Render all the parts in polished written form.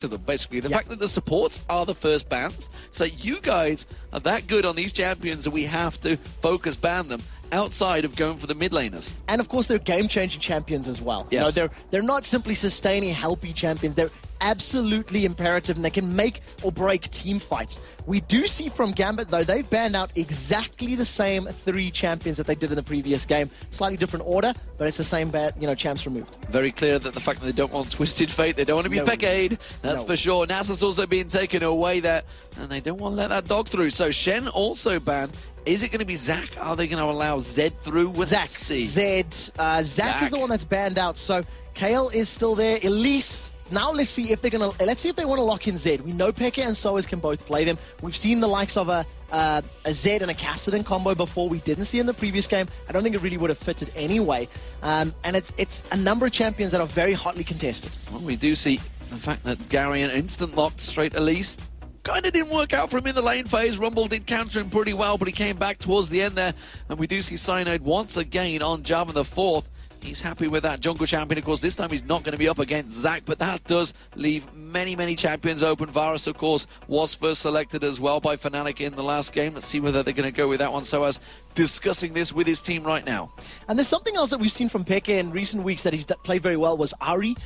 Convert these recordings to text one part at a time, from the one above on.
to them, basically. The fact that the supports are the first bans, so you guys are that good on these champions that we have to focus ban them outside of going for the mid laners. And of course, they're game-changing champions as well. Yes. You know, they're not simply sustaining, helpy champions. They're absolutely imperative, and they can make or break team fights. We do see from Gambit, though, they've banned out exactly the same 3 champions that they did in the previous game. Slightly different order, but it's the same champs removed. Very clear that the fact that they don't want Twisted Fate, they don't want to be Pekade, that's for sure. Nasa's also being taken away there, and they don't want to let that dog through. So Shen also banned. Is it going to be Zac? Are they going to allow Zed through with Zac? Zed. Zac is the one that's banned out. So Kale is still there. Elise. Now let's see if they want to lock in Zed. We know Pekka and Soaz can both play them. We've seen the likes of a Zed and a Kassadin combo before. We didn't see in the previous game. I don't think it really would have fitted anyway. And it's a number of champions that are very hotly contested. Well, we do see the fact that Garion instant locked straight Elise. Kind of didn't work out for him in the lane phase. Rumble did counter him pretty well, but he came back towards the end there. And we do see Cyanide once again on Java the 4th. He's happy with that jungle champion. Of course, this time he's not going to be up against Zac, but that does leave many, many champions open. Varus, of course, was first selected as well by Fnatic in the last game. Let's see whether they're going to go with that one. So as discussing this with his team right now. And there's something else that we've seen from Pekka in recent weeks that he's played very well was Ahri.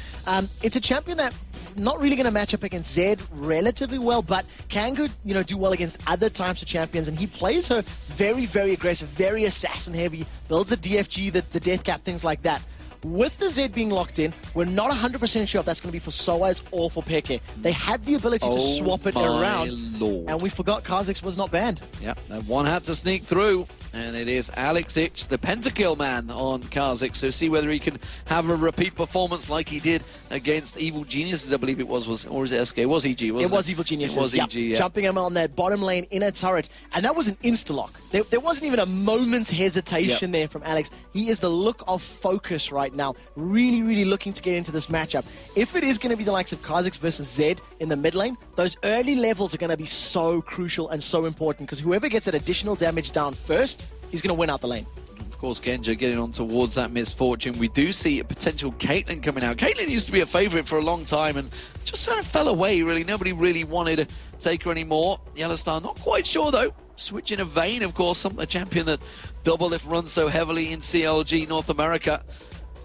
It's a champion that not really going to match up against Zed relatively well, but can do well against other types of champions, and he plays her very, very aggressive, very assassin heavy, builds the DFG, the death cap, things like that. With the Zed being locked in, we're not 100% sure if that's going to be for Soaz or for Pekka. They had the ability to swap it around, Lord. And we forgot Kha'Zix was not banned. Yep, that one had to sneak through, and it is Alex Ich, the pentakill man on Kha'Zix. So see whether he can have a repeat performance like he did against Evil Geniuses, I believe it was or is it SK? It was EG, wasn't it? It was Evil Geniuses, it was EG, yeah. Jumping him on that bottom lane in a turret, and that was an insta-lock. There wasn't even a moment's hesitation there from Alex. He is the look of focus right now, really, really looking to get into this matchup. If it is going to be the likes of Kha'Zix versus Zed in the mid lane, those early levels are going to be so crucial and so important, because whoever gets that additional damage down first is going to win out the lane. Of course, Genja getting on towards that misfortune. We do see a potential Caitlyn coming out. Caitlyn used to be a favourite for a long time and just sort of fell away, really. Nobody really wanted to take her anymore. Yellowstar, not quite sure, though. Switching a Vayne, of course, a champion that Doublelift runs so heavily in CLG North America.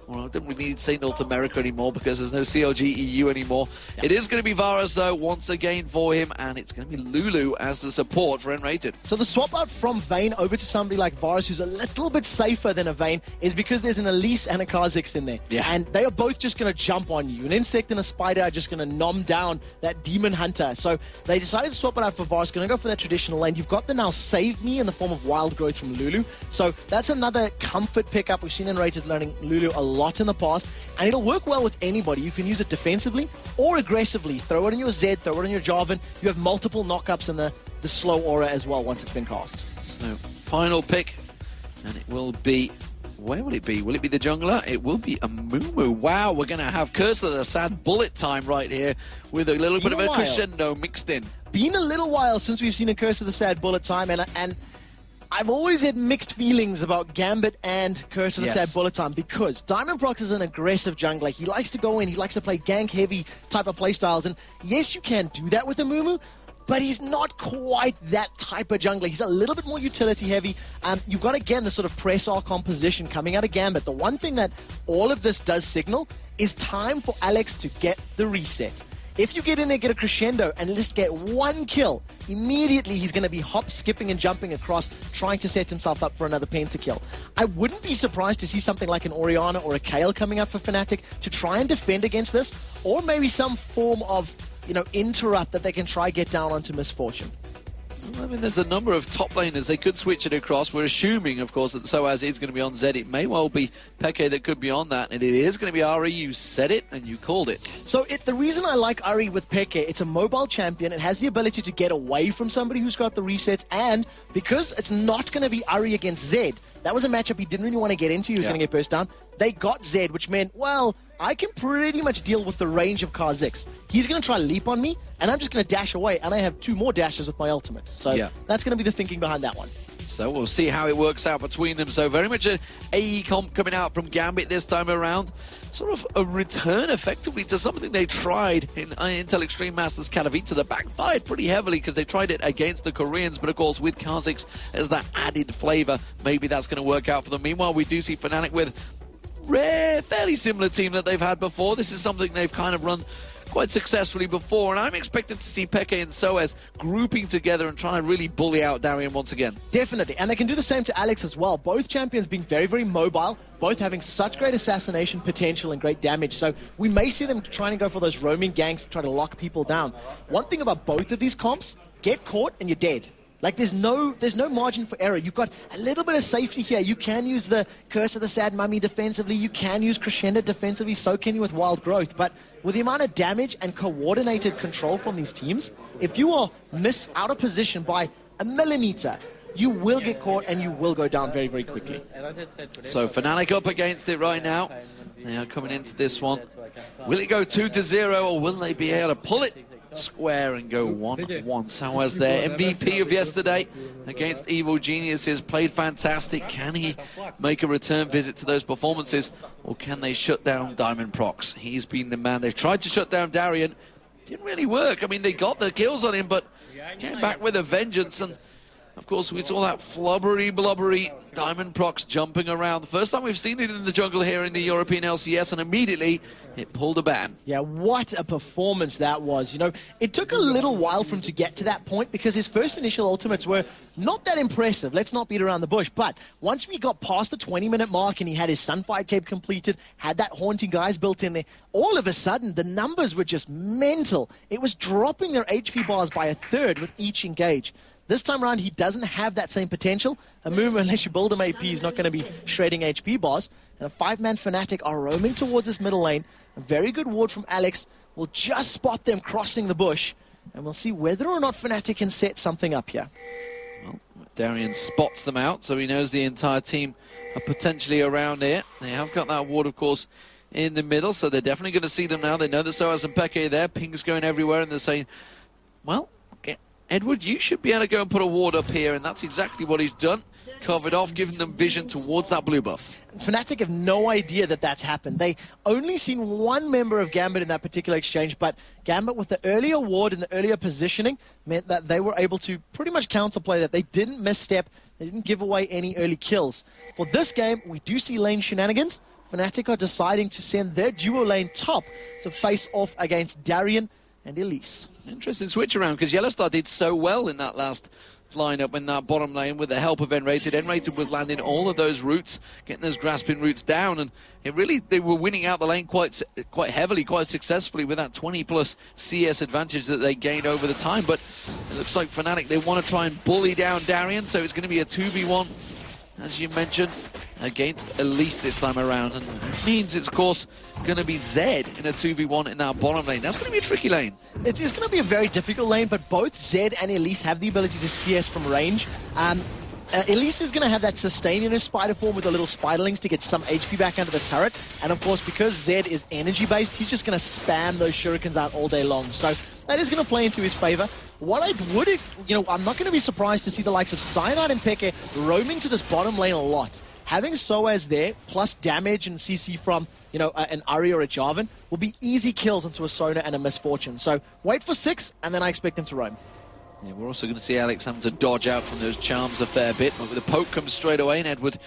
Well, I don't really need to say North America anymore because there's no CLG EU anymore. Yep. It is going to be Varus, though, once again for him, and it's going to be Lulu as the support for N-Rated. So the swap out from Vayne over to somebody like Varus, who's a little bit safer than a Vayne, is because there's an Elise and a Kha'Zix in there. Yeah. And they are both just going to jump on you. An insect and a spider are just going to nom down that demon hunter. So they decided to swap it out for Varus, going to go for that traditional lane. You've got the now Save Me in the form of Wild Growth from Lulu. So that's another comfort pickup. We've seen N-Rated learning Lulu a lot in the past, and it'll work well with anybody. You can use it defensively or aggressively. Throw it on your Zed, throw it on your Jarvan. You have multiple knockups in the slow aura as well once it's been cast. So, final pick, and it will be... Where will it be? Will it be the jungler? It will be a Mumu. Wow, we're going to have Curse of the Sad Bullet time right here with a little bit of a crescendo mixed in. Been a little while since we've seen a Curse of the Sad Bullet time, and I've always had mixed feelings about Gambit and Curse of the Sad Bullet time, because Diamond Prox is an aggressive jungler. He likes to go in, he likes to play gank-heavy type of playstyles, and yes, you can do that with a Mumu, but he's not quite that type of jungler. He's a little bit more utility-heavy. You've got, again, the sort of press-R composition coming out of Gambit. The one thing that all of this does signal is time for Alex to get the reset. If you get in there, get a crescendo, and just get one kill, immediately he's going to be hop, skipping, and jumping across, trying to set himself up for another pentakill. I wouldn't be surprised to see something like an Orianna or a Kayle coming out for Fnatic to try and defend against this, or maybe some form of, interrupt that they can try get down onto Misfortune. I mean, there's a number of top laners. They could switch it across. We're assuming, of course, that Soaz is going to be on Zed. It may well be Pekka that could be on that, and it is going to be Ahri. You said it, and you called it. So the reason I like Ahri with Pekka, it's a mobile champion. It has the ability to get away from somebody who's got the resets, and because it's not going to be Ahri against Zed, that was a matchup he didn't really want to get into. He was going to get burst down. They got Zed, which meant, well, I can pretty much deal with the range of Kha'Zix. He's going to try leap on me, and I'm just going to dash away, and I have 2 more dashes with my ultimate. So that's going to be the thinking behind that one. So we'll see how it works out between them. So very much an AE comp coming out from Gambit this time around. Sort of a return, effectively, to something they tried in Intel Extreme Masters Katowice. That backfired pretty heavily because they tried it against the Koreans. But, of course, with Kazakhs as that added flavor, maybe that's going to work out for them. Meanwhile, we do see Fnatic with fairly similar team that they've had before. This is something they've kind of run quite successfully before, and I'm expecting to see Peke and Soaz grouping together and trying to really bully out Darien once again. Definitely, and they can do the same to Alex as well. Both champions being very, very mobile, both having such great assassination potential and great damage, so we may see them trying to go for those roaming ganks to try to lock people down. One thing about both of these comps, get caught and you're dead. Like, there's no margin for error. You've got a little bit of safety here. You can use the Curse of the Sad Mummy defensively. You can use Crescendo defensively. So can you with Wild Growth. But with the amount of damage and coordinated control from these teams, if you are out of position by a millimeter, you will get caught and you will go down very, very quickly. So Fnatic up against it right now. They are coming into this one. Will it go 2-0 or will they be able to pull it square and go 1-1? Soaz their MVP of yesterday against Evil Geniuses, played fantastic. Can he make a return visit to those performances, or can they shut down Diamond Prox? He's been the man. They've tried to shut down Darien. Didn't really work. I mean, they got the kills on him, but came back with a vengeance. And of course, we saw that blubbery Diamond Prox jumping around. The first time we've seen it in the jungle here in the European LCS, and immediately it pulled a ban. Yeah, what a performance that was. You know, it took a little while for him to get to that point because his first initial ultimates were not that impressive. Let's not beat around the bush. But once we got past the 20-minute mark and he had his Sunfire Cape completed, had that Haunting Guys built in there, all of a sudden the numbers were just mental. It was dropping their HP bars by a third with each engage. This time around, he doesn't have that same potential. Amumu, unless you build him AP, is not going to be shredding HP bars. And a 5-man Fnatic are roaming towards this middle lane. A very good ward from Alex will just spot them crossing the bush. And we'll see whether or not Fnatic can set something up here. Well, Darien spots them out, so he knows the entire team are potentially around here. They have got that ward, of course, in the middle, so they're definitely going to see them now. They know that Soaz and Peke are there. Ping's going everywhere, and they're saying, well, Edward, you should be able to go and put a ward up here, and that's exactly what he's done. Covered off, giving them vision towards that blue buff. Fnatic have no idea that that's happened. They only seen one member of Gambit in that particular exchange, but Gambit with the earlier ward and the earlier positioning meant that they were able to pretty much counterplay that. They didn't misstep, they didn't give away any early kills. For this game, we do see lane shenanigans. Fnatic are deciding to send their duo lane top to face off against Darien and Elise. Interesting switch around, because Yellowstar did so well in that last lineup in that bottom lane with the help of N-Rated. N-Rated was landing all of those roots, getting those grasping roots down, and they were winning out the lane quite heavily, quite successfully with that 20+ CS advantage that they gained over the time. But it looks like Fnatic, they want to try and bully down Darien, so it's going to be a 2v1, as you mentioned, against Elise this time around. And it means it's, of course, going to be Zed in a 2v1 in that bottom lane. That's going to be a tricky lane. It's going to be a very difficult lane, but both Zed and Elise have the ability to CS from range. Elise is going to have that sustain in his spider form with the little spiderlings to get some HP back under the turret. And of course, because Zed is energy-based, he's just going to spam those shurikens out all day long. So that is going to play into his favor. What I would, I'm not going to be surprised to see the likes of Cyanide and Peke roaming to this bottom lane a lot. Having Soaz there, plus damage and CC from, an Ari or a Jarvan, will be easy kills into a Sona and a Misfortune. So wait for 6, and then I expect him to roam. Yeah, we're also going to see Alex having to dodge out from those charms a fair bit, but with the poke comes straight away, and Edward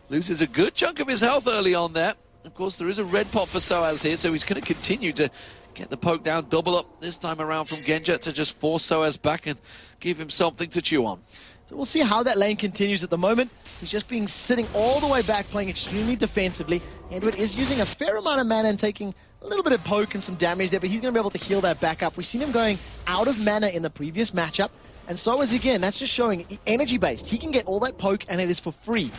loses a good chunk of his health early on there. Of course, there is a red pot for Soaz here, so he's going to continue to get the poke down, double up this time around from Genja to just force Soaz back and give him something to chew on. So we'll see how that lane continues at the moment. He's just being sitting all the way back, playing extremely defensively. Edward is using a fair amount of mana and taking a little bit of poke and some damage there, but he's going to be able to heal that back up. We've seen him going out of mana in the previous matchup, and so is again, that's just showing energy-based. He can get all that poke, and it is for free.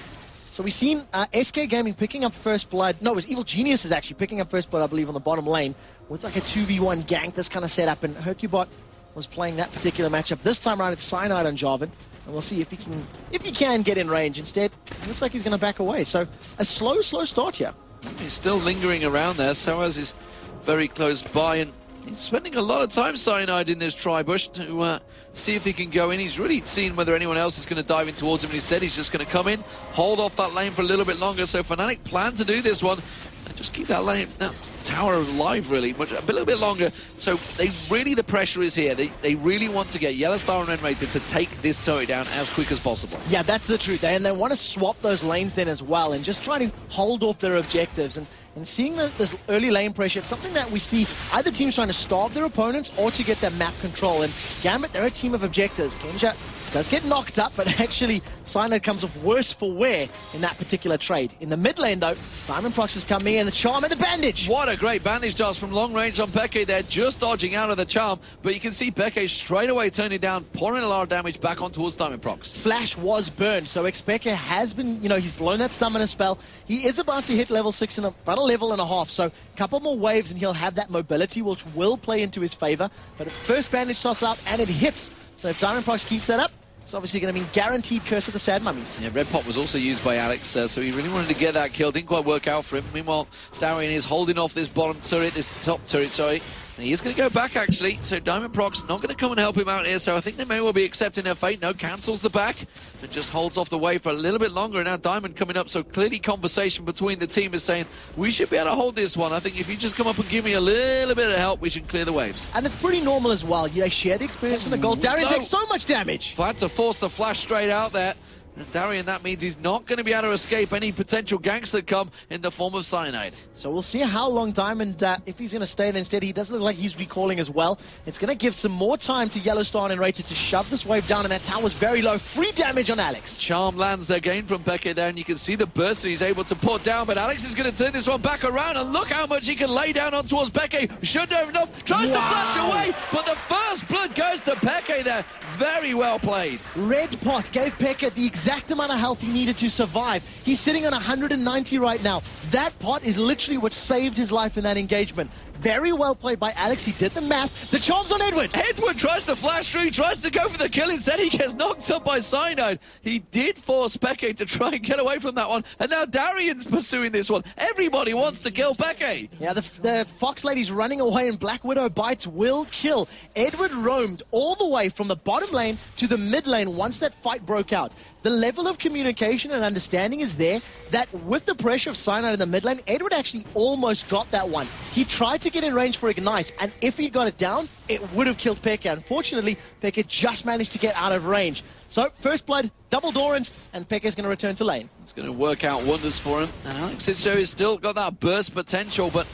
So we've seen SK Gaming picking up first blood. No, it was Evil Geniuses actually picking up first blood, I believe, on the bottom lane with like a 2v1 gank, this kind of setup, and Hercubot was playing that particular matchup. This time around, it's Cyanide on Jarvan. And we'll see if he can get in range. Instead, it looks like he's going to back away. So a slow start here. He's still lingering around there. Soaz is very close by, and He's spending a lot of time Cyanide in this tri-bush to see if he can go in. He's really seen whether anyone else is going to dive in towards him, and instead he's just going to come in, hold off that lane for a little bit longer. So Fnatic plan to do this one and just keep that lane, that tower alive really, a little bit longer. So the pressure is here. They really want to get Yellowstar and Enrated to take this turret down as quick as possible. Yeah, that's the truth. And they want to swap those lanes then as well and just try to hold off their objectives. And seeing this early lane pressure, it's something that we see either teams trying to starve their opponents or to get their map control. And Gambit, they're a team of objectives. Kenja does get knocked up, but actually Cyanide comes off worse for wear in that particular trade. In the mid lane, though, Diamondprox is coming in, the charm and the bandage. What a great bandage toss from long range on Peke there, just dodging out of the charm. But you can see Peke straight away turning down, pouring a lot of damage back on towards Diamondprox. Flash was burned, so Peke has been, he's blown that summoner spell. He is about to hit level 6 in about a level and a half, so a couple more waves and he'll have that mobility, which will play into his favor. But first bandage toss out, and it hits. So if Diamondprox keeps that up, it's obviously going to mean guaranteed Curse of the Sad Mummies. Yeah, Red Pot was also used by Alex, so he really wanted to get that kill. Didn't quite work out for him. Meanwhile, Darien is holding off this bottom turret, this top turret, sorry. And he is going to go back, actually. So Diamondprox not going to come and help him out here, so I think they may well be accepting their fate. No, cancels the back and just holds off the wave for a little bit longer. And now Diamond coming up, so clearly conversation between the team is saying, we should be able to hold this one. I think if you just come up and give me a little bit of help, we should clear the waves. And it's pretty normal as well. They share the experience in the gold. Darien takes so much damage. Had to force the flash straight out there. And Darien, that means he's not going to be able to escape any potential ganks that come in the form of Cyanide. So we'll see how long Diamond, if he's going to stay there instead. He doesn't look like he's recalling as well. It's going to give some more time to Yellowstar and Enrated to shove this wave down, and that tower's very low. Free damage on Alex. Charm lands again from Peke there, and you can see the burst that he's able to put down, but Alex is going to turn this one back around, and look how much he can lay down on towards Peke. Shouldn't have enough. Tries to flash away, but the first blood goes to Peke there. Very well played. Red Pot gave Peke the exact amount of health he needed to survive. He's sitting on 190 right now. That pot is literally what saved his life in that engagement. Very well played by Alex. He did the math. The charm's on Edward. Edward tries to flash through, tries to go for the kill. Instead, he gets knocked up by Cyanide. He did force Peke to try and get away from that one. And now Darien's pursuing this one. Everybody wants to kill Peke. Yeah, the Fox Lady's running away, and Black Widow bites will kill. Edward roamed all the way from the bottom lane to the mid lane once that fight broke out. The level of communication and understanding is there that with the pressure of Cyanide in the mid lane, Edward actually almost got that one. He tried to get in range for Ignite, and if he got it down, it would have killed Peke. Unfortunately, Peke just managed to get out of range. So, first blood, double Dorans, and Peke is going to return to lane. It's going to work out wonders for him. And Alex Hitcho has still got that burst potential, but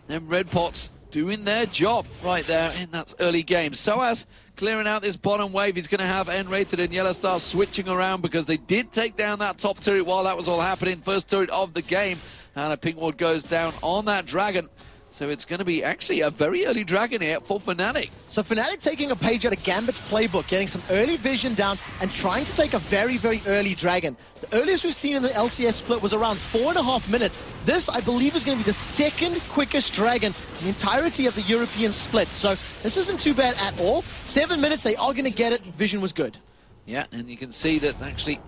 them Red Pots doing their job right there in that early game. So as clearing out this bottom wave, he's going to have N-Rated and Yellowstar switching around because they did take down that top turret while that was all happening. First turret of the game, and a pink ward goes down on that dragon. So it's going to be actually a very early dragon here for Fnatic. So Fnatic taking a page out of Gambit's playbook, getting some early vision down and trying to take a very, very early dragon. The earliest we've seen in the LCS split was around 4.5 minutes. This, I believe, is going to be the second quickest dragon in the entirety of the European split. So this isn't too bad at all. 7 minutes, they are going to get it. Vision was good. Yeah, and you can see that actually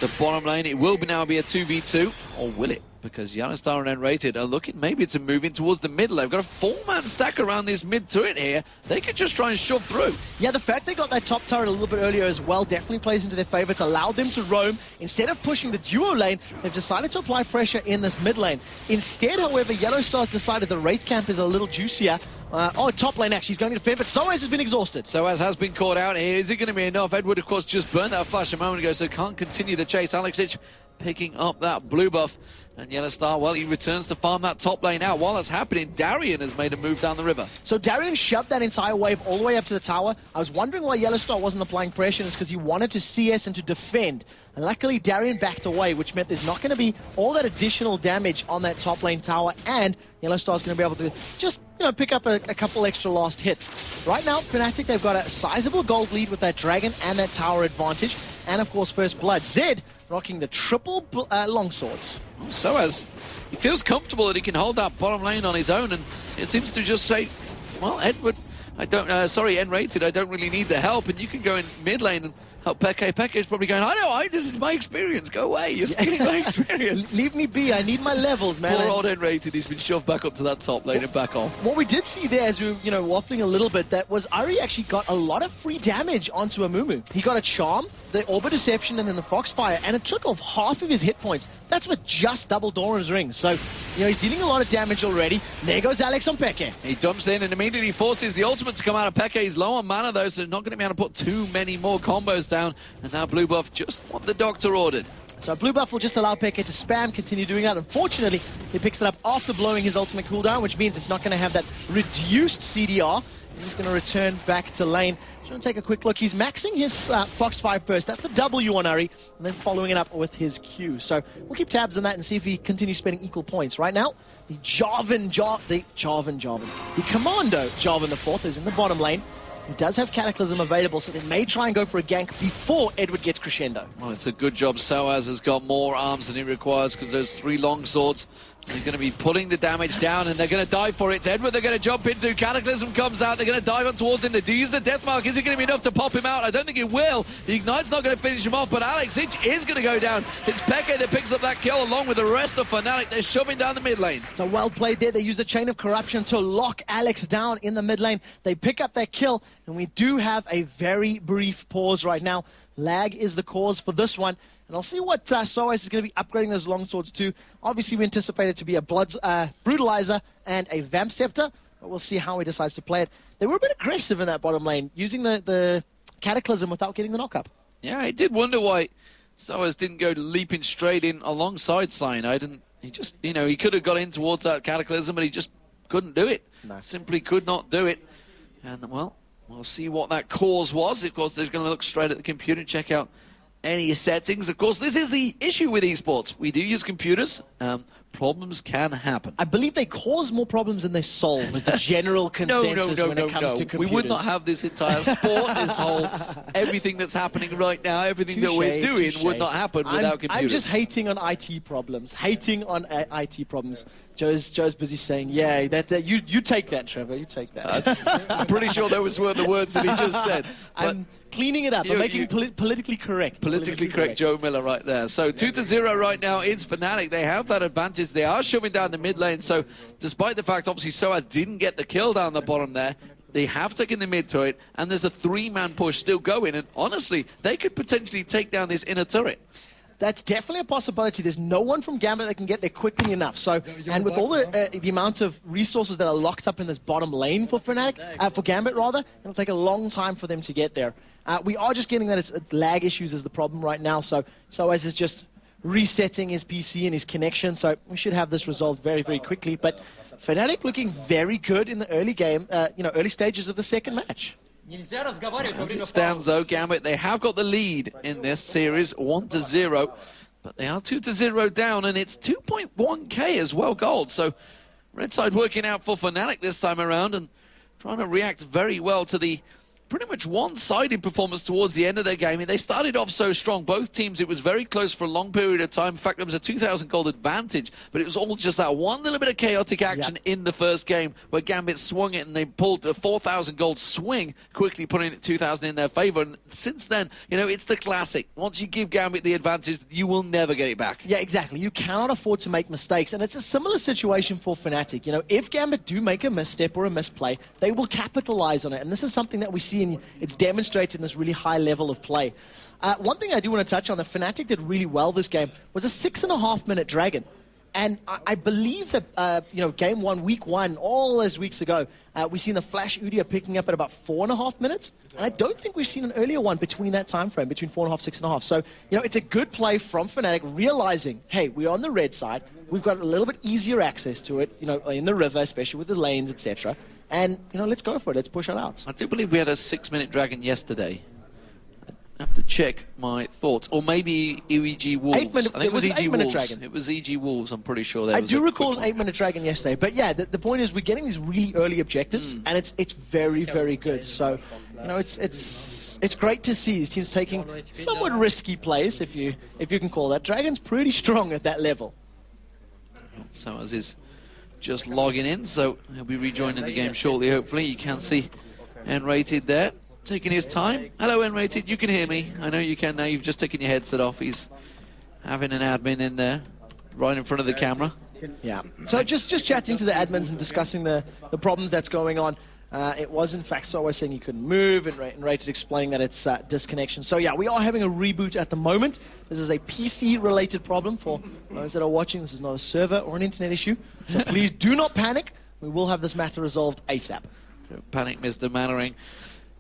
the bottom lane, it will now be a 2v2, or will it? Because Yellowstar and N-Rated are looking maybe to move in towards the middle. They've got a 4-man stack around this mid turret here. They could just try and shove through. Yeah, the fact they got that top turret a little bit earlier as well definitely plays into their favor. It's allowed them to roam. Instead of pushing the duo lane, they've decided to apply pressure in this mid lane. Instead, however, Yellowstar's decided the Wraith camp is a little juicier. Top lane actually is going to defend, but Soaz has been exhausted. Soaz has been caught out here. Is it going to be enough? Edward, of course, just burned that flash a moment ago, so can't continue the chase. Alexic picking up that blue buff. And Yellowstar, well, he returns to farm that top lane out. While that's happening, Darien has made a move down the river. So Darien shoved that entire wave all the way up to the tower. I was wondering why Yellowstar wasn't applying pressure. It's because he wanted to CS and to defend. And luckily, Darien backed away, which meant there's not going to be all that additional damage on that top lane tower. And Yellowstar's going to be able to just, pick up a couple extra last hits. Right now, Fnatic, they've got a sizable gold lead with that dragon and that tower advantage. And, of course, first blood. Zed rocking the triple longswords. Soaz, he feels comfortable that he can hold that bottom lane on his own, and it seems to just say, well, Edward, N-Rated, I don't really need the help, and you can go in mid lane and Oh, Peke's probably going, this is my experience. Go away. You're stealing my experience. Leave me be. I need my levels, man. Poor old N-rated. He's been shoved back up to that top lane and back off. What we did see there, as we were, waffling a little bit, that was Ari actually got a lot of free damage onto Amumu. He got a Charm, the Orb Deception, and then the Foxfire, and it took off half of his hit points. That's with just double Doran's Ring. So, he's dealing a lot of damage already. There goes Alex on Peke. He dumps in and immediately forces the ultimate to come out of Peke. He's low on mana, though, so not going to be able to put too many more combos down. And now Blue Buff just what the doctor ordered. So Blue Buff will just allow Peke to spam, continue doing that. Unfortunately, he picks it up after blowing his ultimate cooldown, which means it's not going to have that reduced CDR. He's going to return back to lane. Just want to take a quick look. He's maxing his Foxfire first. That's the W on Ari, and then following it up with his Q. So we'll keep tabs on that and see if he continues spending equal points. Right now, the Commando Jarvan the Fourth is in the bottom lane. He does have Cataclysm available, so they may try and go for a gank before Edward gets crescendo. Well, it's a good job. Soaz has got more arms than he requires because there's 3 long swords. They're going to be pulling the damage down, and they're going to dive for it. Edward, they're going to jump into. Cataclysm comes out. They're going to dive on towards him. They use the death mark. Is it going to be enough to pop him out? I don't think it will. The Ignite's not going to finish him off, but Alex Inch is going to go down. It's Peke that picks up that kill along with the rest of Fnatic. They're shoving down the mid lane. So well played there. They use the Chain of Corruption to lock Alex down in the mid lane. They pick up that kill, and we do have a very brief pause right now. Lag is the cause for this one. And I'll see what Soaz is going to be upgrading those longswords to. Obviously, we anticipate it to be a Brutalizer and a Vamp Scepter, but we'll see how he decides to play it. They were a bit aggressive in that bottom lane, using the Cataclysm without getting the knock-up. Yeah, I did wonder why Soaz didn't go leaping straight in alongside Cyanide, and he just, he could have got in towards that Cataclysm, but he just couldn't do it. No. Simply could not do it. And, well, we'll see what that cause was. Of course, they're going to look straight at the computer and check out any settings. Of course, this is the issue with esports. We do use computers. Problems can happen. I believe they cause more problems than they solve, is the general consensus when it comes to computers. We would not have this entire sport, this whole, everything that's happening right now, everything that we're doing would not happen without computers. I'm just hating on IT problems. Joe's busy saying, yeah, you take that, Trevor, you take that. I'm pretty sure those were the words that he just said. I'm cleaning it up. I'm making politically correct. Politically correct Joe Miller right there. So 2-0 right now is Fnatic. They have that advantage. They are shoving down the mid lane. So despite the fact, obviously, Soaz didn't get the kill down the bottom there, they have taken the mid turret, and there's a 3-man push still going. And honestly, they could potentially take down this inner turret. That's definitely a possibility. There's no one from Gambit that can get there quickly enough. So, and with all the amount of resources that are locked up in this bottom lane for Fnatic, for Gambit rather, it'll take a long time for them to get there. We are just getting that it's lag issues is the problem right now. So Soaz is just resetting his PC and his connection. So we should have this resolved very, very quickly. But Fnatic looking very good in the early game, early stages of the second match. As it stands, though, Gambit, they have got the lead in this series, 1-0, but they are 2-0 down, and it's 2.1k as well gold. So Red side working out for Fnatic this time around and trying to react very well to the pretty much one-sided performance towards the end of their game. They started off so strong. Both teams, it was very close for a long period of time. In fact, there was a 2,000 gold advantage, but it was all just that one little bit of chaotic action in the first game where Gambit swung it and they pulled a 4,000 gold swing, quickly putting it 2,000 in their favor. And since then, it's the classic. Once you give Gambit the advantage, you will never get it back. Yeah, exactly. You cannot afford to make mistakes. And it's a similar situation for Fnatic. If Gambit do make a misstep or a misplay, they will capitalize on it. And this is something that we see and it's demonstrated in this really high level of play. One thing I do want to touch on that Fnatic did really well this game was a 6.5-minute dragon. And I believe that, game one, week one, all those weeks ago, we've seen the Flash Udia picking up at about 4.5 minutes. And I don't think we've seen an earlier one between that time frame, between 4.5, 6.5. So, it's a good play from Fnatic, realizing, hey, we're on the red side. We've got a little bit easier access to it, in the river, especially with the lanes, etc. And, let's go for it. Let's push it out. I do believe we had a 6-minute dragon yesterday. I have to check my thoughts. Or maybe EG Wolves. I think it was EG Wolves. Dragon. It was EG Wolves, I'm pretty sure. I do recall an 8-minute dragon yesterday. But yeah, the point is we're getting these really early objectives, and it's very, very good. So, it's great to see these teams taking somewhat risky plays, if you can call that. Dragon's pretty strong at that level. So as is just logging in, so he'll be rejoining the game shortly, hopefully. You can see N-rated there. taking his time. Hello, N-Rated. You can hear me. I know you can now. You've just taken your headset off. He's having an admin in there, right in front of the camera. Yeah. So just chatting to the admins and discussing the problems that's going on. It was, in fact, so I was saying he couldn't move, and Rated explaining that it's disconnection. So, yeah, we are having a reboot at the moment. This is a PC-related problem for those that are watching. This is not a server or an internet issue. So please do not panic. We will have this matter resolved ASAP. Don't panic, Mr. Mannering.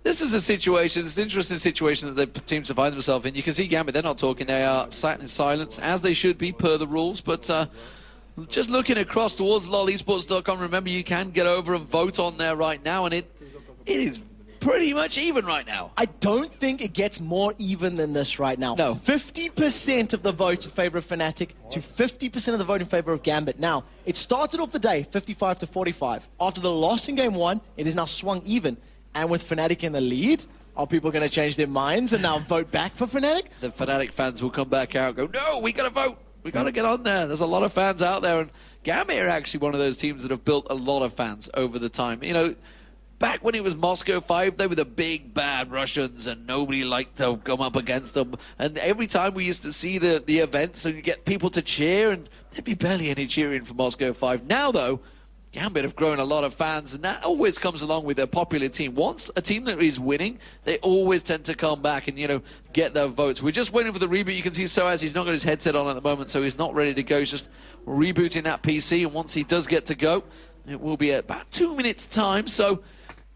This is a situation, it's an interesting situation that the teams have find themselves in. You can see Gambit, they're not talking. They are sat in silence, as they should be, per the rules. But just looking across towards lolesports.com, remember you can get over and vote on there right now, and it is pretty much even right now. I don't think it gets more even than this right now. No. 50% of the vote in favor of Fnatic to 50% of the vote in favor of Gambit. Now, it started off the day 55 to 45. After the loss in game 1, it is now swung even. And with Fnatic in the lead, are people going to change their minds and now vote back for Fnatic? The Fnatic fans will come back out and go, no, we got to vote. We got to get on there. There's a lot of fans out there, and Gambit are actually one of those teams that have built a lot of fans over the time. You know, back when it was Moscow 5, they were the big, bad Russians, and nobody liked to come up against them. And every time we used to see the events and you get people to cheer, and there'd be barely any cheering for Moscow 5. Now, though, Gambit have grown a lot of fans, and that always comes along with a popular team. Once a team that is winning, they always tend to come back and, you know, get their votes. We're just waiting for the reboot. You can see Soaz, he's not got his headset on at the moment, so he's not ready to go. He's just rebooting that PC, and once he does get to go, it will be at about 2 minutes' time. So,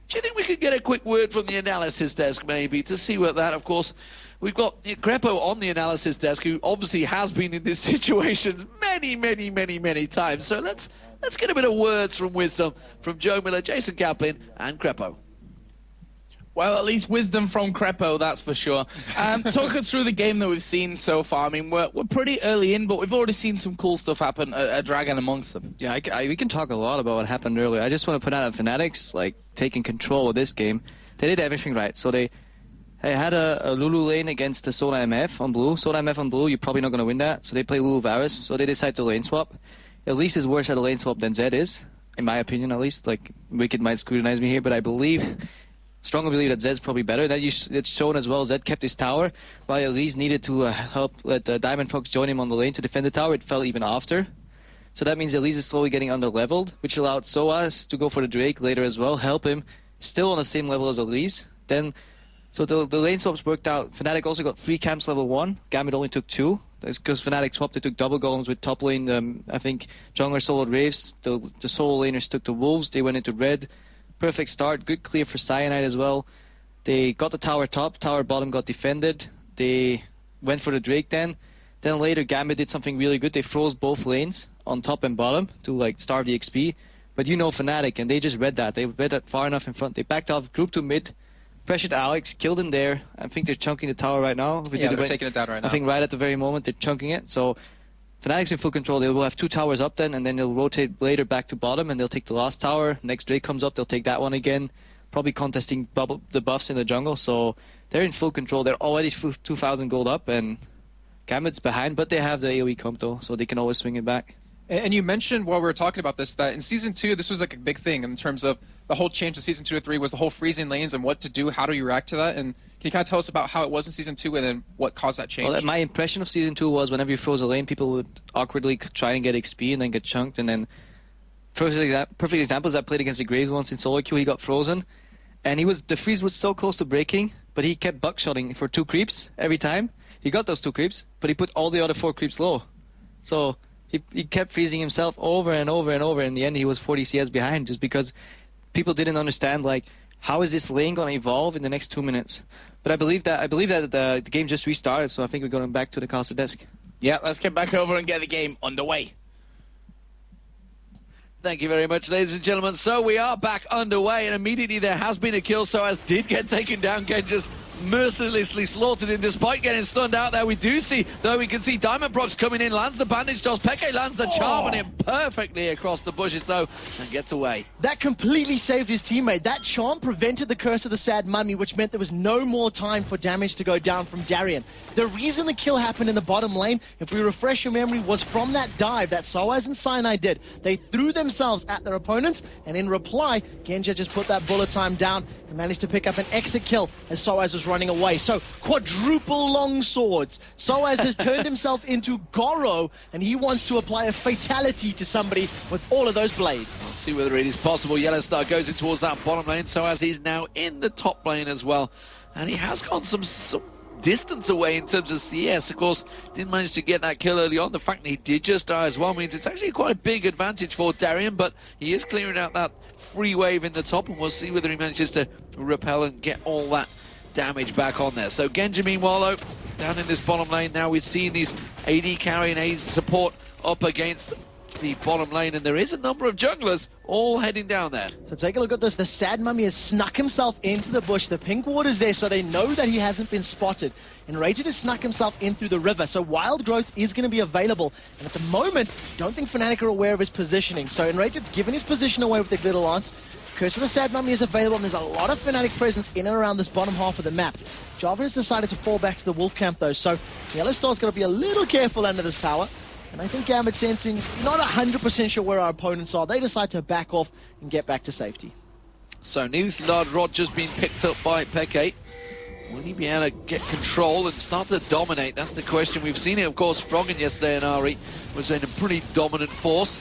do you think we could get a quick word from the analysis desk, maybe, to see what that, of course... We've got Crepo on the analysis desk, who obviously has been in this situation many times. So let's get a bit of words from wisdom from Joe Miller, Jason Kaplan, and Crepo. Well, at least wisdom from Crepo, that's for sure. Talk us through the game that we've seen so far. I mean, we're pretty early in, but we've already seen some cool stuff happen at Dragon amongst them. Yeah, we can talk a lot about what happened earlier. I just want to put out that Fnatic's like taking control of this game. They did everything right. So they had a Lulu lane against the Soda MF on blue. Soda MF on blue, you're probably not going to win that. So they play Lulu Varus. So they decide to lane swap. At least is worse at a lane swap than Zed is, in my opinion at least. Like, Wicked might scrutinize me here, but I strongly believe that Zed's probably better. It's shown as well. Zed kept his tower, while Elise needed to help let Diamond Prox join him on the lane to defend the tower. It fell even after. So that means Elise is slowly getting under-leveled, which allowed Soaz to go for the Drake later as well, help him, still on the same level as Elise. So the lane swaps worked out. Fnatic also got 3 camps level 1. Gambit only took 2. That's because Fnatic swapped. They took double golems with top lane. I think jungler soloed Wraiths. The solo laners took the Wolves. They went into red. Perfect start. Good clear for Cyanide as well. They got the tower top. Tower bottom got defended. They went for the Drake then. Then later Gambit did something really good. They froze both lanes on top and bottom to like starve the XP. But you know Fnatic, and they just read that. They read that far enough in front. They backed off, grouped to mid. Pressured Alex, killed him there. I think they're chunking the tower right now. They're taking it down right now. I think right at the very moment they're chunking it. So Fnatic's in full control. They will have 2 towers up then, and then they'll rotate later back to bottom, and they'll take the last tower. Next Drake comes up, they'll take that one again. Probably contesting the buffs in the jungle. So they're in full control. They're already 2,000 gold up, and Gambit's behind, but they have the AoE comp though, so they can always swing it back. And you mentioned while we were talking about this that in Season 2, this was like a big thing in terms of the whole change of Season 2 to 3 was the whole freezing lanes and what to do, how do you react to that? And can you kind of tell us about how it was in Season 2 and then what caused that change? Well, my impression of Season 2 was whenever you froze a lane, people would awkwardly try and get XP and then get chunked. And then, perfect example is I played against the Graves once in solo queue. He got frozen, and the freeze was so close to breaking, but he kept buckshotting for 2 creeps every time. He got those 2 creeps, but he put all the other 4 creeps low. So he kept freezing himself over and over and over. In the end, he was 40 CS behind just because people didn't understand, like, how is this lane going to evolve in the next 2 minutes? But I believe that the game just restarted, so I think we're going back to the caster desk. Yeah, let's get back over and get the game underway. Thank you very much, ladies and gentlemen. So we are back underway, and immediately there has been a kill. Soaz did get taken down. Genja's mercilessly slaughtered him despite getting stunned out there. We do see, though, we can see Diamond Prox coming in, lands the bandage toss. Peke lands the charm on him perfectly across the bushes, though, and gets away. That completely saved his teammate. That charm prevented the curse of the sad mummy, which meant there was no more time for damage to go down from Darien. The reason the kill happened in the bottom lane, if we refresh your memory, was from that dive that Soaz and Cyanide did. They threw themselves at their opponents, and in reply, Genja just put that bullet time down, and managed to pick up an exit kill as Soaz was running away. So quadruple long swords. Soaz has turned himself into Goro, and he wants to apply a fatality to somebody with all of those blades. Let's see whether it is possible. Yellowstar goes in towards that bottom lane, Soaz he's now in the top lane as well. And he has gone some distance away in terms of CS. Of course, didn't manage to get that kill early on. The fact that he did just die as well means it's actually quite a big advantage for Darien, but he is clearing out that free wave in the top, and we'll see whether he manages to repel and get all that damage back on there. So Genji, meanwhile, though, down in this bottom lane now, we've seen these AD carry and AD support up against the bottom lane, and there is a number of junglers all heading down there. So take a look at this. The Sad Mummy has snuck himself into the bush. The pink water's there, so they know that he hasn't been spotted. And Raged has snuck himself in through the river, so Wild Growth is going to be available. And at the moment, don't think Fnatic are aware of his positioning. So Enraged's given his position away with the Glitter Lance. Curse of the Sad Mummy is available, and there's a lot of Fnatic presence in and around this bottom half of the map. Java has decided to fall back to the Wolf Camp, though, so Yellowstar's got to be a little careful under this tower. And I think Gambit sensing, not 100% sure where our opponents are, they decide to back off and get back to safety. So Nilsgard Rod just being picked up by Peke. Will he be able to get control and start to dominate? That's the question. We've seen it, of course, Froggen yesterday, and Ari was in a pretty dominant force.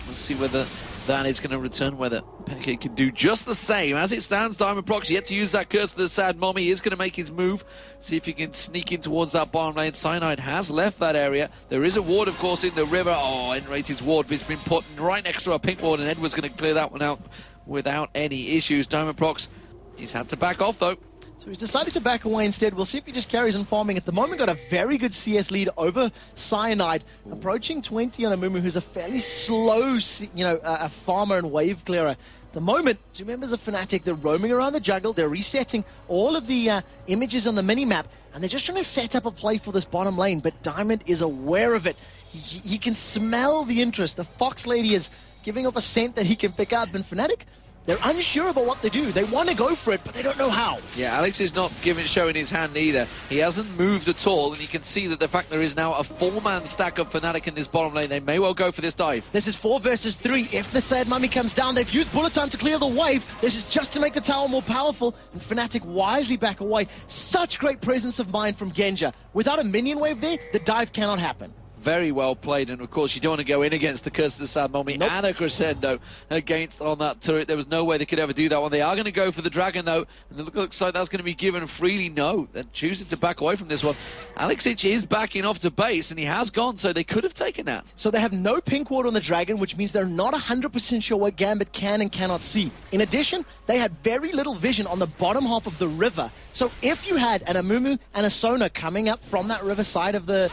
We'll see whether that is going to return, whether Peke can do just the same. As it stands, Diamond Prox yet to use that Curse of the Sad Mommy. He is going to make his move. See if he can sneak in towards that bottom lane. Cyanide has left that area. There is a ward, of course, in the river. Oh, Enrated's ward has been put right next to a pink ward, and Edward's going to clear that one out without any issues. Diamond Prox, he's had to back off, though. So he's decided to back away instead. We'll see if he just carries on farming. At the moment, got a very good CS lead over Cyanide, approaching 20 on Amumu, who's a fairly slow, a farmer and wave clearer. At the moment, two members of Fnatic, they're roaming around the jungle. They're resetting all of the images on the mini-map, and they're just trying to set up a play for this bottom lane, but Diamond is aware of it. He can smell the interest. The Fox Lady is giving off a scent that he can pick up, and Fnatic, they're unsure about what they do. They want to go for it, but they don't know how. Yeah, Alex is not showing his hand either. He hasn't moved at all, and you can see that the fact there is now a 4-man stack of Fnatic in this bottom lane. They may well go for this dive. This is 4 versus 3. If the Sad Mummy comes down, they've used bullet time to clear the wave. This is just to make the tower more powerful, and Fnatic wisely back away. Such great presence of mind from Genja. Without a minion wave there, the dive cannot happen. Very well played, and of course you don't want to go in against the Curse of the Sad Mommy and a Crescendo against on that turret. There was no way they could ever do that one. They are going to go for the Dragon though, and it looks like that's going to be given freely. No, they're choosing to back away from this one. Alexic is backing off to base, and he has gone, so they could have taken that. So they have no pink ward on the Dragon, which means they're not 100% sure what Gambit can and cannot see. In addition, they had very little vision on the bottom half of the river. So if you had an Amumu and a Sona coming up from that river side of the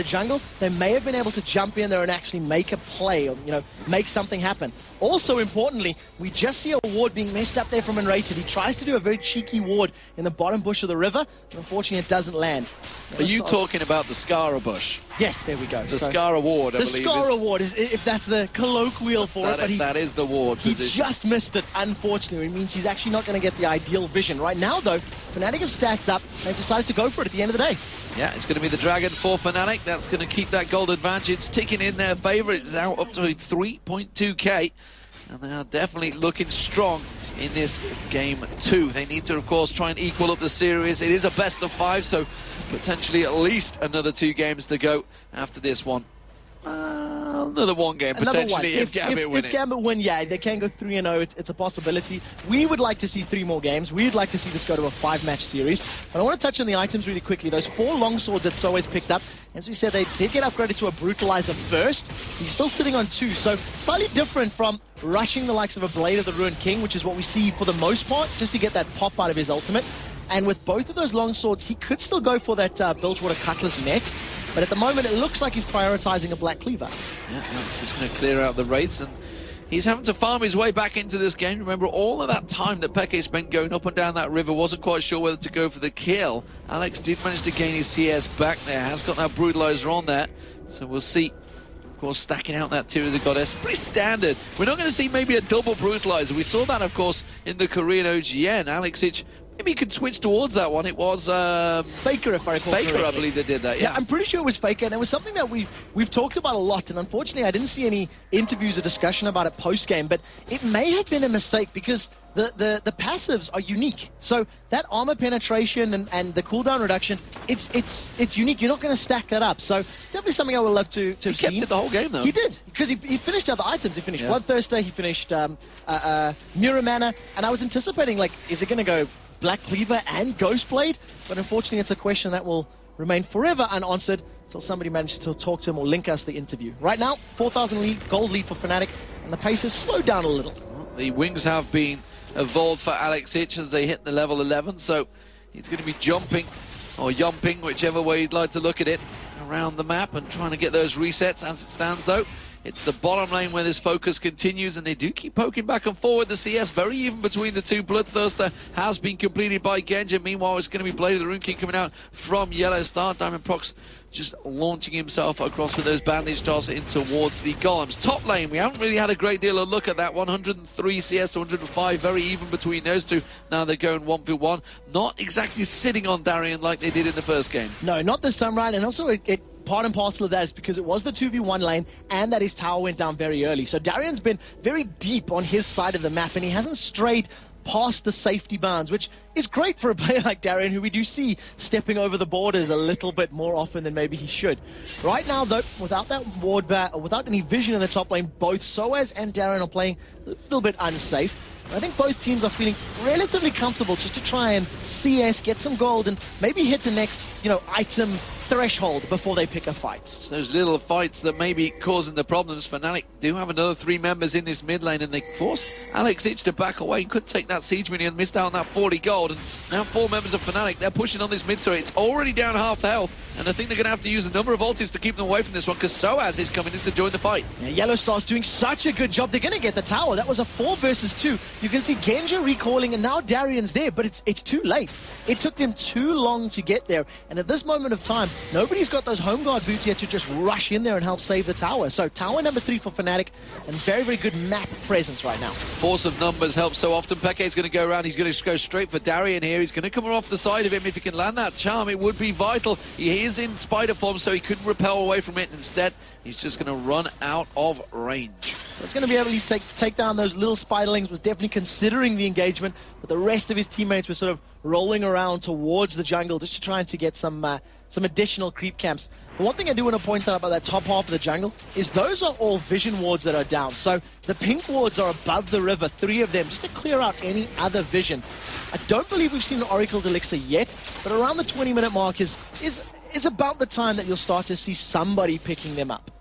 jungle, they may have been able to jump in there and actually make a play, or make something happen. Also importantly, we just see a ward being messed up there from Enrated. He tries to do a very cheeky ward in the bottom bush of the river, but unfortunately it doesn't land. Are you talking about the Skara bush? Yes, there we go. The Skara ward, I believe. The Skara ward, is, if that's the colloquial for it. But that is the ward he position. Just missed it, unfortunately. It means he's actually not going to get the ideal vision. Right now, though, Fnatic have stacked up. They've decided to go for it at the end of the day. Yeah, it's going to be the Dragon for Fnatic. That's going to keep that gold advantage ticking in their favour. It's now up to 3.2k. And they are definitely looking strong in this game 2. They need to, of course, try and equal up the series. It is a best of 5, so potentially at least another 2 games to go after this one. Another 1 game, potentially, if Gambit win it. If Gambit win, yeah, they can go 3-0. It's a possibility. We would like to see 3 more games. We'd like to see this go to a 5-match series. But I want to touch on the items really quickly. Those 4 longswords that Soaz picked up, as we said, they did get upgraded to a Brutalizer first. He's still sitting on 2, so slightly different from rushing the likes of a Blade of the Ruined King, which is what we see for the most part, just to get that pop out of his ultimate. And with both of those longswords, he could still go for that Bilgewater Cutlass next. But at the moment, it looks like he's prioritizing a Black Cleaver. Yeah, he's going to clear out the wraiths, and he's having to farm his way back into this game. Remember, all of that time that Peke spent going up and down that river, wasn't quite sure whether to go for the kill. Alex did manage to gain his CS back there, has got that Brutalizer on there, so we'll see. Of course, stacking out that Tear of the Goddess. Pretty standard. We're not going to see maybe a double Brutalizer. We saw that, of course, in the Korean OGN. Alexic, maybe he could switch towards that one. It was Faker, if I recall Faker, correctly. I believe they did that, yeah. I'm pretty sure it was Faker, and it was something that we've talked about a lot, and unfortunately I didn't see any interviews or discussion about it post-game, but it may have been a mistake because the passives are unique. So that armor penetration and the cooldown reduction, it's unique. You're not going to stack that up. So definitely something I would love to He see. kept it the whole game, though. He did, because he finished other items. He finished Bloodthirster, he finished Mirror Mana, and I was anticipating, like, is it going to go Black Cleaver and Ghostblade? But unfortunately, it's a question that will remain forever unanswered until somebody manages to talk to him or link us the interview. Right now, 4,000 gold lead for Fnatic, and the pace has slowed down a little. The wings have been evolved for Alex Hitch as they hit the level 11, so he's going to be jumping or yumping, whichever way you'd like to look at it, around the map and trying to get those resets. As it stands, though, it's the bottom lane where this focus continues, and they do keep poking back and forward. The CS very even between the two. Bloodthirster has been completed by Genja. Meanwhile, it's going to be Blade of the Rune King coming out from Yellow Star. Diamond Prox just launching himself across with those bandage toss in towards the golems. Top lane, we haven't really had a great deal of look at that. 103 CS to 105, very even between those two. Now they're going 1v1. Not exactly sitting on Darien like they did in the first game. No, not this time, Ryan. And also, part and parcel of that is because it was the 2v1 lane and that his tower went down very early. So Darien's been very deep on his side of the map, and he hasn't strayed past the safety bounds, which is great for a player like Darien, who we do see stepping over the borders a little bit more often than maybe he should. Right now, though, without that ward bat, or without any vision in the top lane, both Soaz and Darien are playing a little bit unsafe. I think both teams are feeling relatively comfortable just to try and CS, get some gold, and maybe hit the next, item threshold before they pick a fight. It's those little fights that may be causing the problems. Fnatic do have another 3 members in this mid lane, and they forced Alex Hitch to back away. He could take that siege minion and missed out on that 40 gold. And now 4 members of Fnatic, they're pushing on this mid turret. It's already down half health, and I think they're going to have to use a number of ultis to keep them away from this one, because Soaz is coming in to join the fight. Yeah, Yellow Star's doing such a good job. They're going to get the tower. That was a 4 versus 2. You can see Genja recalling, and now Darien's there, but it's too late. It took them too long to get there, and at this moment of time, nobody's got those home guard boots yet to just rush in there and help save the tower. So tower number 3 for Fnatic, and very, very good map presence right now. Force of numbers helps so often. Peke's going to go around. He's going to go straight for Darien here. He's going to come off the side of him. If he can land that charm, it would be vital. He is in spider form, so he couldn't repel away from it. Instead, he's just going to run out of range. So it's going to be able to take down those little spiderlings. Was definitely considering the engagement, but the rest of his teammates were sort of rolling around towards the jungle just to try and to get some additional creep camps. The one thing I do want to point out about that top half of the jungle is those are all vision wards that are down. So the pink wards are above the river, 3 of them, just to clear out any other vision. I don't believe we've seen the Oracle's Elixir yet, but around the 20-minute mark is about the time that you'll start to see somebody picking them up.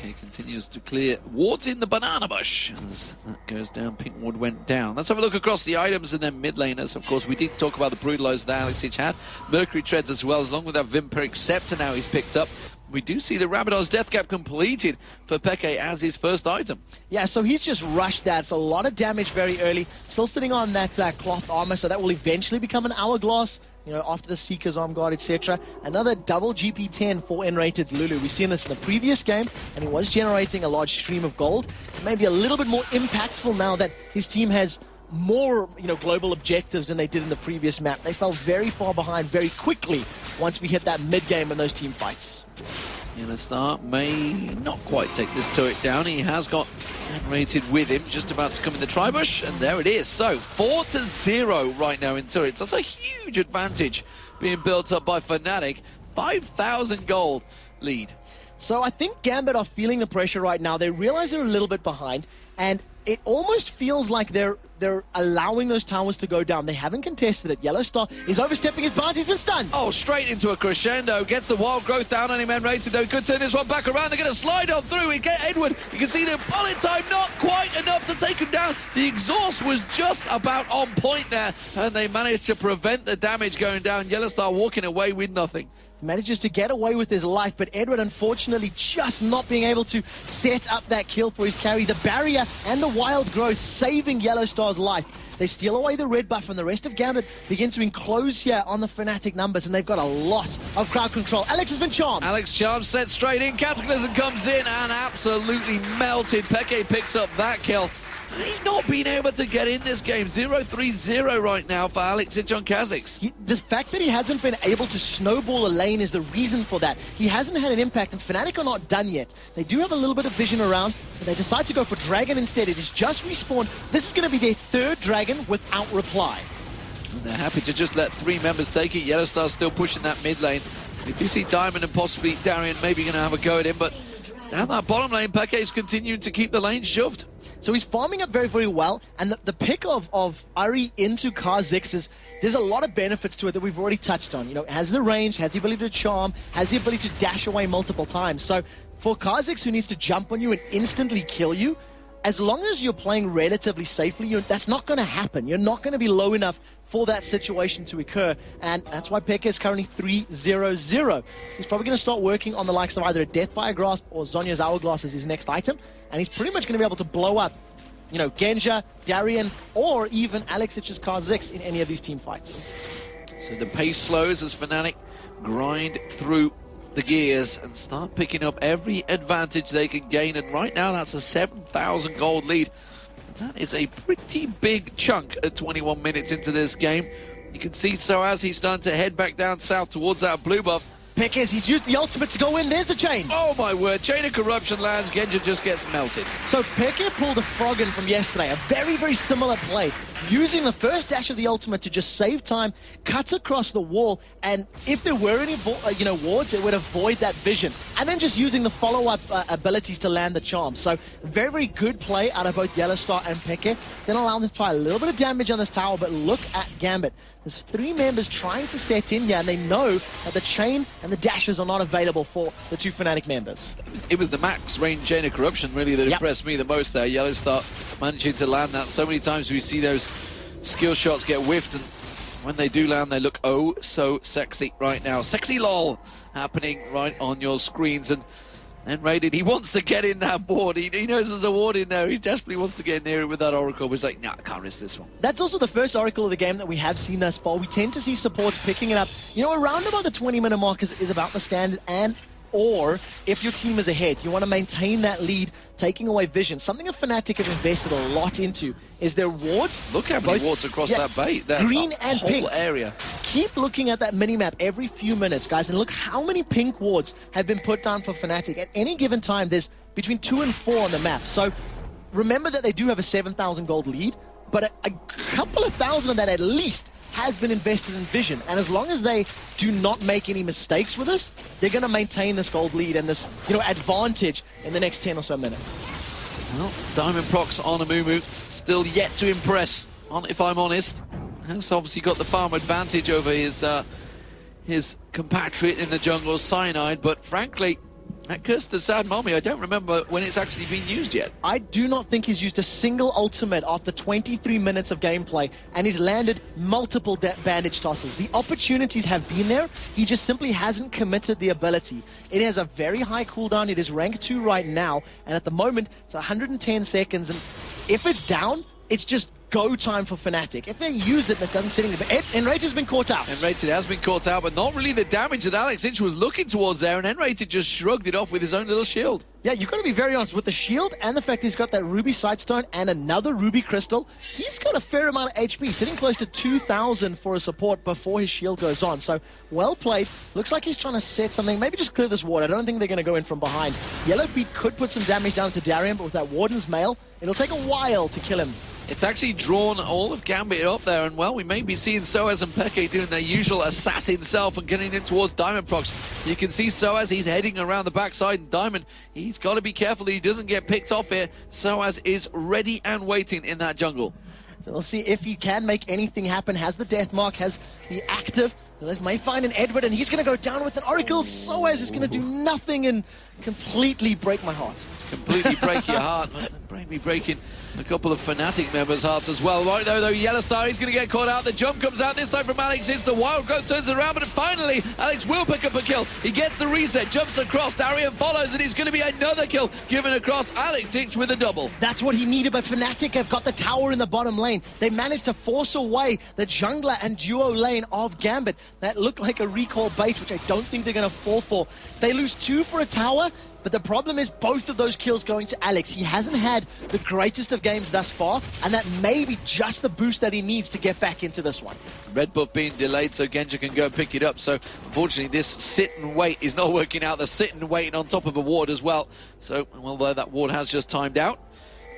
He continues to clear wards in the banana bush. As that goes down, pink ward went down. Let's have a look across the items and then mid laners. Of course, we did talk about the brutalizer that Alex Hitch had. Mercury treads as well, along with that Vampiric Scepter now he's picked up. We do see the Rabador's Death Cap completed for Peke as his first item. Yeah, so he's just rushed that. It's a lot of damage very early. Still sitting on that cloth armor, so that will eventually become an hourglass. After the Seeker's Arm Guard, etc. Another double GP10 for N-rated Lulu. We've seen this in the previous game, and he was generating a large stream of gold. Maybe a little bit more impactful now that his team has more, global objectives than they did in the previous map. They fell very far behind very quickly once we hit that mid-game in those team fights. Yellow Star may not quite take this turret down. He has got N-rated with him, just about to come in the tri-bush, and there it is. So 4-0 right now in turrets. That's a huge advantage being built up by Fnatic. 5,000 gold lead. So I think Gambit are feeling the pressure right now. They realize they're a little bit behind, and it almost feels like they're allowing those towers to go down. They haven't contested it. Yellow Star is overstepping his bounds. He's been stunned. Oh, straight into a crescendo. Gets the wild growth down on him. N-rated, though. Could turn this one back around. They're going to slide on through. We get Edward. You can see the bullet time not quite enough to take him down. The exhaust was just about on point there, and they managed to prevent the damage going down. Yellow Star walking away with nothing. Manages to get away with his life, but Edward unfortunately just not being able to set up that kill for his carry. The barrier and the wild growth saving Yellow Star's life. They steal away the red buff, and the rest of Gambit begin to enclose here on the Fnatic numbers, and they've got a lot of crowd control. Alex has been charmed. Alex charmed, set straight in. Cataclysm comes in and absolutely melted. Peke picks up that kill. He's not been able to get in this game. 0-3-0 right now for Alex Ich on Kha'Zix. The fact that he hasn't been able to snowball a lane is the reason for that. He hasn't had an impact, and Fnatic are not done yet. They do have a little bit of vision around, but they decide to go for Dragon instead. It is just respawned. This is going to be their third Dragon without reply. And they're happy to just let 3 members take it. Yellowstar's still pushing that mid lane. We do see Diamond and possibly Darian maybe going to have a go at him, but down that bottom lane, Peke's continuing to keep the lane shoved. So he's farming up very, very well, and the pick of Ari into Kha'Zix is, there's a lot of benefits to it that we've already touched on. You know, has the range, has the ability to charm, has the ability to dash away multiple times. So for Kha'Zix, who needs to jump on you and instantly kill you, as long as you're playing relatively safely, that's not going to happen. You're not going to be low enough for that situation to occur, and that's why Peke is currently 3-0-0. He's probably going to start working on the likes of either a Deathfire Grasp or Zhonya's Hourglass as his next item, and he's pretty much going to be able to blow up, you know, Genja, Darian, or even Alex Ich's Kha'Zix in any of these team fights. So the pace slows as Fnatic grind through the gears and start picking up every advantage they can gain, and right now that's a 7,000 gold lead. That is a pretty big chunk at 21 minutes into this game. You can see Soaz, he's starting to head back down south towards that blue buff. Pekes, he's used the ultimate to go in. There's the chain. Oh my word, Chain of Corruption lands, Genja just gets melted. So Peke pulled a Froggen from yesterday, a very, very similar play. Using the first dash of the ultimate to just save time, cuts across the wall, and if there were any wards, it would avoid that vision. And then just using the follow-up abilities to land the charm. So very, very good play out of both Yellowstar and Peke. Going to allow them to apply a little bit of damage on this tower, but look at Gambit. There's 3 members trying to set in here, and they know that the chain and the dashes are not available for the 2 Fnatic members. It was the max range Chain of Corruption really that impressed me the most there. Yellowstar managing to land that. So many times we see those skill shots get whiffed, and when they do land, they look oh so sexy right now. Sexy lol happening right on your screens, and Raiden, he wants to get in that board. He knows there's a ward in there. He desperately wants to get near it with that Oracle, but he's like, nah, I can't risk this one. That's also the first Oracle of the game that we have seen thus far. We tend to see supports picking it up, you know, around about the 20-minute mark is about the standard, and or if your team is ahead, you want to maintain that lead, taking away vision. Something that Fnatic have invested a lot into is their wards. Look how many wards across that bait. That green and whole pink area. Keep looking at that minimap every few minutes, guys, and look how many pink wards have been put down for Fnatic. At any given time, there's between 2 and 4 on the map. So remember that they do have a 7,000 gold lead, but a couple of thousand of that at least has been invested in vision, and as long as they do not make any mistakes with us, they're going to maintain this gold lead and this, you know, advantage in the next 10 or so minutes. Well, Diamond Prox on Amumu still yet to impress, if I'm honest. Has obviously got the farm advantage over his compatriot in the jungle, Cyanide, but frankly, that Curse the Sad Mommy, I don't remember when it's actually been used yet. I do not think he's used a single ultimate after 23 minutes of gameplay, and he's landed multiple bandage tosses. The opportunities have been there, he just simply hasn't committed the ability. It has a very high cooldown, it is rank 2 right now, and at the moment, it's 110 seconds, and if it's down, it's just go time for Fnatic. If they use it, that doesn't sit in there. But Enrated has been caught out. Enrated has been caught out, but not really the damage that Alex Ich was looking towards there, and Enrated just shrugged it off with his own little shield. Yeah, you've got to be very honest. With the shield and the fact he's got that Ruby Sightstone and another Ruby Crystal, he's got a fair amount of HP, sitting close to 2,000 for a support before his shield goes on. So, well played. Looks like he's trying to set something. Maybe just clear this ward. I don't think they're going to go in from behind. Yellow Pete could put some damage down to Darian, but with that Warden's Mail, it'll take a while to kill him. It's actually drawn all of Gambit up there, and well, we may be seeing Soaz and Peke doing their usual assassin self and getting in towards Diamond Prox. You can see Soaz, he's heading around the backside, and Diamond, he's got to be careful that he doesn't get picked off here. Soaz is ready and waiting in that jungle. So we'll see if he can make anything happen. Has the death mark, has the active. They may find an Edward, and he's going to go down with an Oracle. Soaz is going to do nothing and completely break my heart. Completely break your heart. Maybe breaking a couple of Fnatic members' hearts as well. Right though, Yellowstar, he's going to get caught out. The jump comes out this time from Alex. It's the Wild Growth turns it around, but finally, Alex will pick up a kill. He gets the reset, jumps across, Darian follows, and he's going to be another kill given across. Alex Ich with a double. That's what he needed, but Fnatic have got the tower in the bottom lane. They managed to force away the jungler and duo lane of Gambit. That looked like a recall bait, which I don't think they're going to fall for. They lose 2 for a tower. But the problem is both of those kills going to Alex. He hasn't had the greatest of games thus far, and that may be just the boost that he needs to get back into this one. Red buff being delayed so Genja can go and pick it up. So unfortunately this sit and wait is not working out. The sit and waiting on top of a ward as well. So although that ward has just timed out,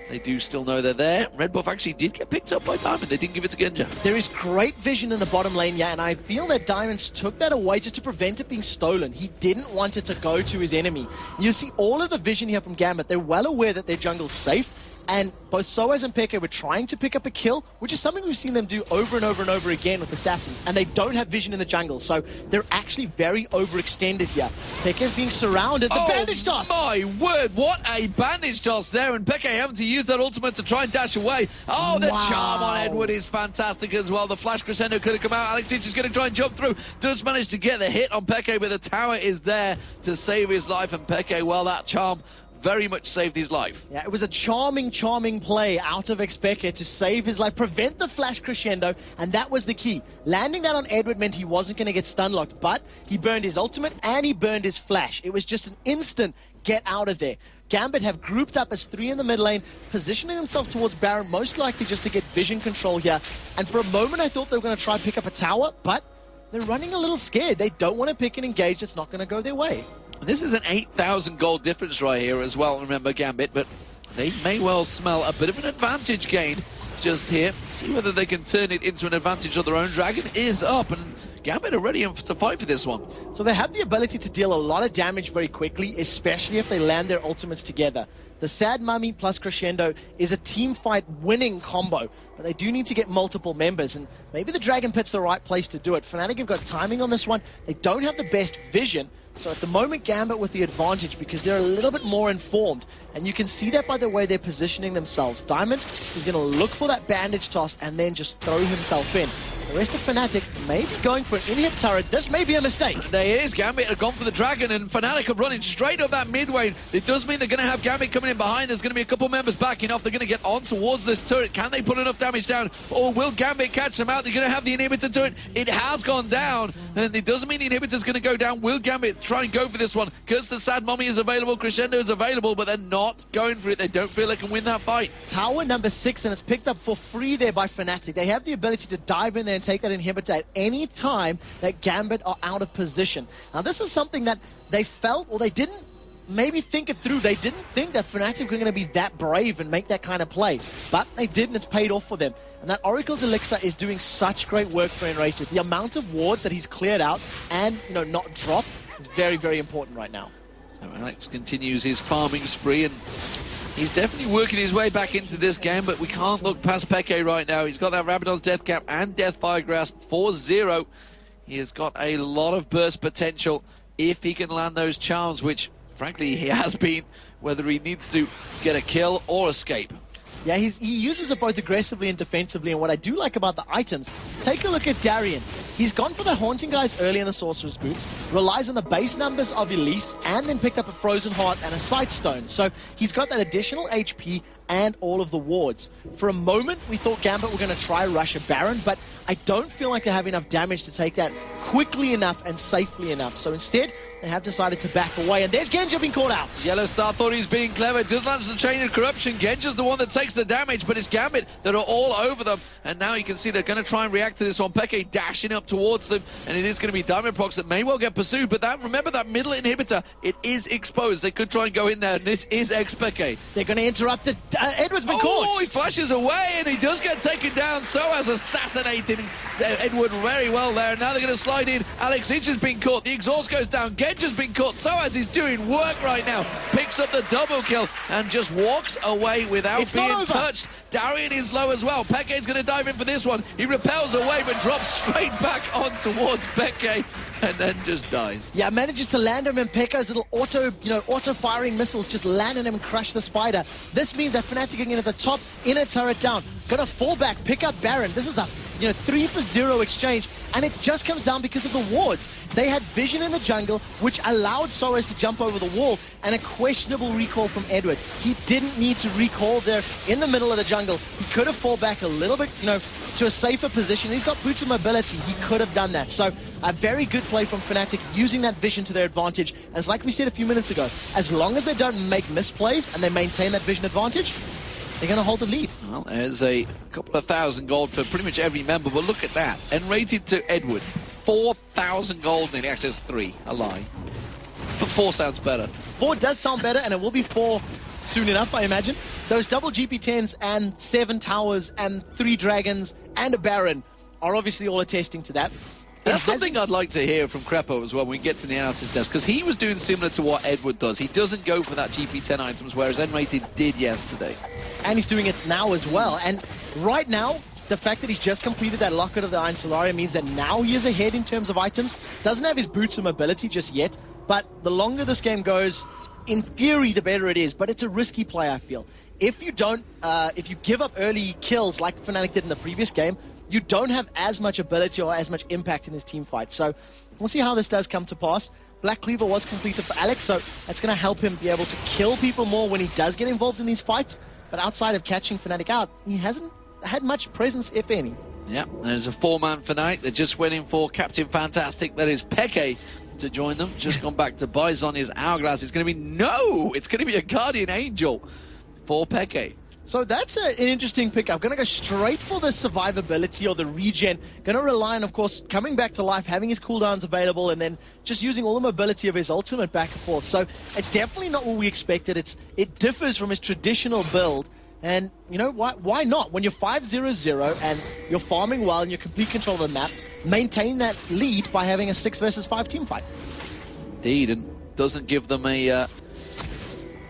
they do still know they're there. Red buff actually did get picked up by Diamond. They didn't give it to Genja. There is great vision in the bottom lane, yeah, and I feel that Diamonds took that away just to prevent it being stolen. He didn't want it to go to his enemy. You see all of the vision here from Gambit. They're well aware that their jungle's safe, and both Soaz and Pekka were trying to pick up a kill, which is something we've seen them do over and over and over again with Assassins, and they don't have vision in the jungle, so they're actually very overextended here. Pekka's being surrounded. The bandage toss! My word, what a bandage toss there, and Pekka having to use that ultimate to try and dash away. Oh, the charm on Edward is fantastic as well. The flash crescendo could have come out. Alex Teach is going to try and jump through. Does manage to get the hit on Pekka, but the tower is there to save his life, and Pekka, well, that charm very much saved his life. Yeah, it was a charming play out of Xpeke to save his life, prevent the flash crescendo, and that was the key. Landing that on Edward meant he wasn't going to get stun locked, but he burned his ultimate and he burned his flash. It was just an instant get out of there. Gambit have grouped up as 3 in the mid lane, positioning themselves towards Baron, most likely just to get vision control here. And for a moment I thought they were going to try and pick up a tower, but they're running a little scared. They don't want to pick and engage. That's not going to go their way. This is an 8,000 gold difference right here as well, remember, Gambit, but they may well smell a bit of an advantage gained just here. See whether they can turn it into an advantage of their own. Dragon is up, and Gambit are ready to fight for this one. So they have the ability to deal a lot of damage very quickly, especially if they land their ultimates together. The Sad Mummy plus Crescendo is a team fight winning combo, but they do need to get multiple members, and maybe the Dragon Pit's the right place to do it. Fnatic have got timing on this one. They don't have the best vision, so at the moment Gambit with the advantage because they're a little bit more informed, and you can see that by the way they're positioning themselves. Diamond is going to look for that bandage toss and then just throw himself in. The rest of Fnatic may be going for an inhib turret. This may be a mistake. There is. Gambit have gone for the Dragon, and Fnatic are running straight up that mid lane. It does mean they're going to have Gambit coming in behind. There's going to be a couple members backing off. They're going to get on towards this turret. Can they put enough damage down, or will Gambit catch them out? They're going to have the inhibitor turret. It has gone down, and it doesn't mean the inhibitor's going to go down. Will Gambit try and go for this one? Because the Sad Mummy is available, Crescendo is available, but they're not going for it. They don't feel they can win that fight. Tower number 6, and it's picked up for free there by Fnatic. They have the ability to dive in there and take that inhibitor at any time that Gambit are out of position. Now this is something that they felt, or they didn't maybe think it through. They didn't think that Fnatic were going to be that brave and make that kind of play, but they did, and it's paid off for them. And that Oracle's Elixir is doing such great work for Enraged. The amount of wards that he's cleared out and not dropped is very, very important right now. So Alex continues his farming spree, and he's definitely working his way back into this game, but we can't look past Peke right now. He's got that Rabadon's Death Cap and Deathfire Grasp for 0. He has got a lot of burst potential if he can land those charms, which frankly he has been, whether he needs to get a kill or escape. Yeah, he uses it both aggressively and defensively, and what I do like about the items, take a look at Darien. He's gone for the Haunting guys early in the Sorcerer's Boots, relies on the base numbers of Elise, and then picked up a Frozen Heart and a Sightstone. So he's got that additional HP and all of the wards. For a moment, we thought Gambit were going to try rush a Baron, but I don't feel like they have enough damage to take that quickly enough and safely enough. So instead, they have decided to back away, and there's Genja being caught out. Yellow Star thought he was being clever, does launch the Chain of Corruption. Genja's the one that takes the damage, but it's Gambit that are all over them, and now you can see they're going to try and react to this one. Peke dashing up towards them, and it is going to be Diamond Prox that may well get pursued, but remember that middle inhibitor, it is exposed. They could try and go in there, and this is Xpeke. They're going to interrupt it. Edward's been caught. Oh, he flashes away, and he does get taken down. So has assassinated Edward very well there. Now they're going to slide in. Alex Inch has been caught. The exhaust goes down. Genja's been caught. So as he's doing work right now. Picks up the double kill and just walks away without being touched. Darien is low as well. Peke is going to dive in for this one. He repels away but drops straight back on towards Peke and then just dies. Yeah, manages to land him, and Pekka's little auto-firing missiles just land on him and crush the spider. This means that Fnatic are getting at the top, inner turret down. Gonna fall back, pick up Baron. This is a 3-for-0 exchange, and it just comes down because of the wards. They had vision in the jungle, which allowed Soros to jump over the wall, and a questionable recall from Edward. He didn't need to recall there in the middle of the jungle. He could have fallen back a little bit, to a safer position. He's got boots of mobility. He could have done that. So a very good play from Fnatic, using that vision to their advantage. As like we said a few minutes ago, as long as they don't make misplays and they maintain that vision advantage, they're going to hold the lead. Well, there's a couple of thousand gold for pretty much every member, but look at that. And rated to Edward, 4,000 gold nearly. Actually, that's 3. A lie. But 4 sounds better. 4 does sound better, and it will be 4 soon enough, I imagine. Those double GP10s and 7 towers and 3 dragons and a baron are obviously all attesting to that. That's something I'd like to hear from Crepo as well when we get to the analysis desk, because he was doing similar to what Edward does. He doesn't go for that GP10 items, whereas N-Rated did yesterday. And he's doing it now as well. And right now, the fact that he's just completed that Locket of the Iron Solaria means that now he is ahead in terms of items. Doesn't have his boots of mobility just yet, but the longer this game goes, in theory, the better it is. But it's a risky play, I feel. If you don't, if you give up early kills like Fnatic did in the previous game, you don't have as much ability or as much impact in this team fight. So we'll see how this does come to pass. Black Cleaver was completed for Alex, so that's going to help him be able to kill people more when he does get involved in these fights. But outside of catching Fnatic out, he hasn't had much presence, if any. Yeah, there's a 4-man Fnatic. They just went in for Captain Fantastic. That is Peke to join them. Just gone back to Bison. His Hourglass. It's going to be it's going to be a Guardian Angel for Peke. So that's an interesting pickup. Going to go straight for the survivability or the regen. Going to rely on, of course, coming back to life, having his cooldowns available, and then just using all the mobility of his ultimate back and forth. So it's definitely not what we expected. It differs from his traditional build. And, why not? When you're 5-0-0 and you're farming well and you're complete control of the map, maintain that lead by having a 6 versus 5 team fight. Indeed, and doesn't give them a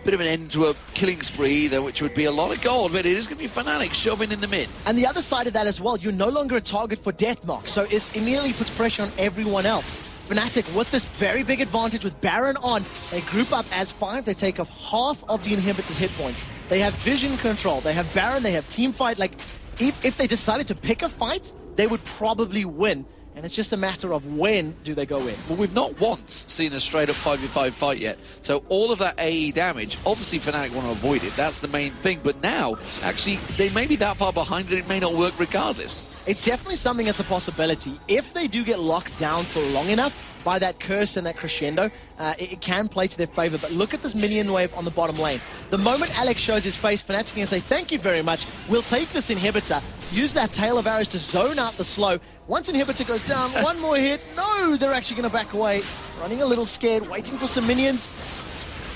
bit of an end to a killing spree either, which would be a lot of gold, but it is going to be Fnatic shoving in the mid. And the other side of that as well, you're no longer a target for Deathmark, so it immediately puts pressure on everyone else. Fnatic, with this very big advantage with Baron on, they group up as 5, they take off half of the inhibitor's hit points. They have vision control, they have Baron, they have team fight. Like, if they decided to pick a fight, they would probably win. And it's just a matter of when do they go in. Well, we've not once seen a straight-up 5v5 fight yet. So all of that AE damage, obviously Fnatic want to avoid it. That's the main thing. But now, actually, they may be that far behind that it may not work regardless. It's definitely something that's a possibility. If they do get locked down for long enough by that curse and that crescendo, it can play to their favor. But look at this minion wave on the bottom lane. The moment Alex shows his face, Fnatic can say, thank you very much. We'll take this inhibitor. Use that tail of arrows to zone out the slow. Once inhibitor goes down, one more hit. No, they're actually going to back away. Running a little scared, waiting for some minions.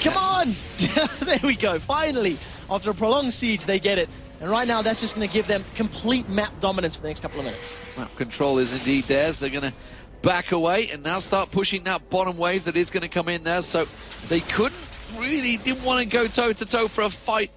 Come on! There we go. Finally, after a prolonged siege, they get it. And right now, that's just going to give them complete map dominance for the next couple of minutes. Map control is indeed theirs. They're going to back away and now start pushing that bottom wave that is going to come in there. So they didn't want to go toe-to-toe for a fight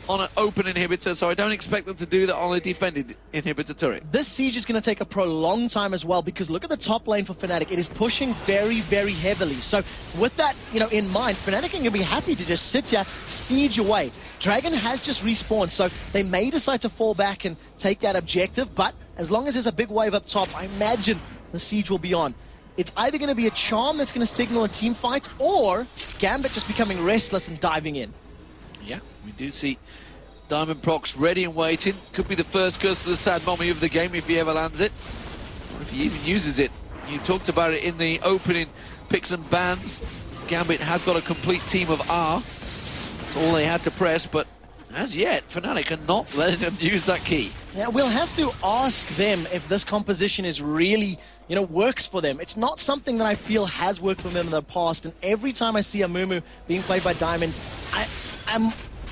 on an open inhibitor, so I don't expect them to do that on a defended inhibitor turret. This siege is going to take a prolonged time as well, because look at the top lane for Fnatic. It is pushing very, very heavily. So with that, in mind, Fnatic are going to be happy to just sit here, siege away. Dragon has just respawned, so they may decide to fall back and take that objective, but as long as there's a big wave up top, I imagine the siege will be on. It's either going to be a charm that's going to signal a team fight, or Gambit just becoming restless and diving in. Yeah, we do see Diamond Prox ready and waiting. Could be the first curse of the sad mommy of the game if he ever lands it. Or if he even uses it. You talked about it in the opening picks and bans. Gambit have got a complete team of R. That's all they had to press, but as yet, Fnatic are not letting them use that key. Yeah, we'll have to ask them if this composition is really, works for them. It's not something that I feel has worked for them in the past, and every time I see a Mumu being played by Diamond,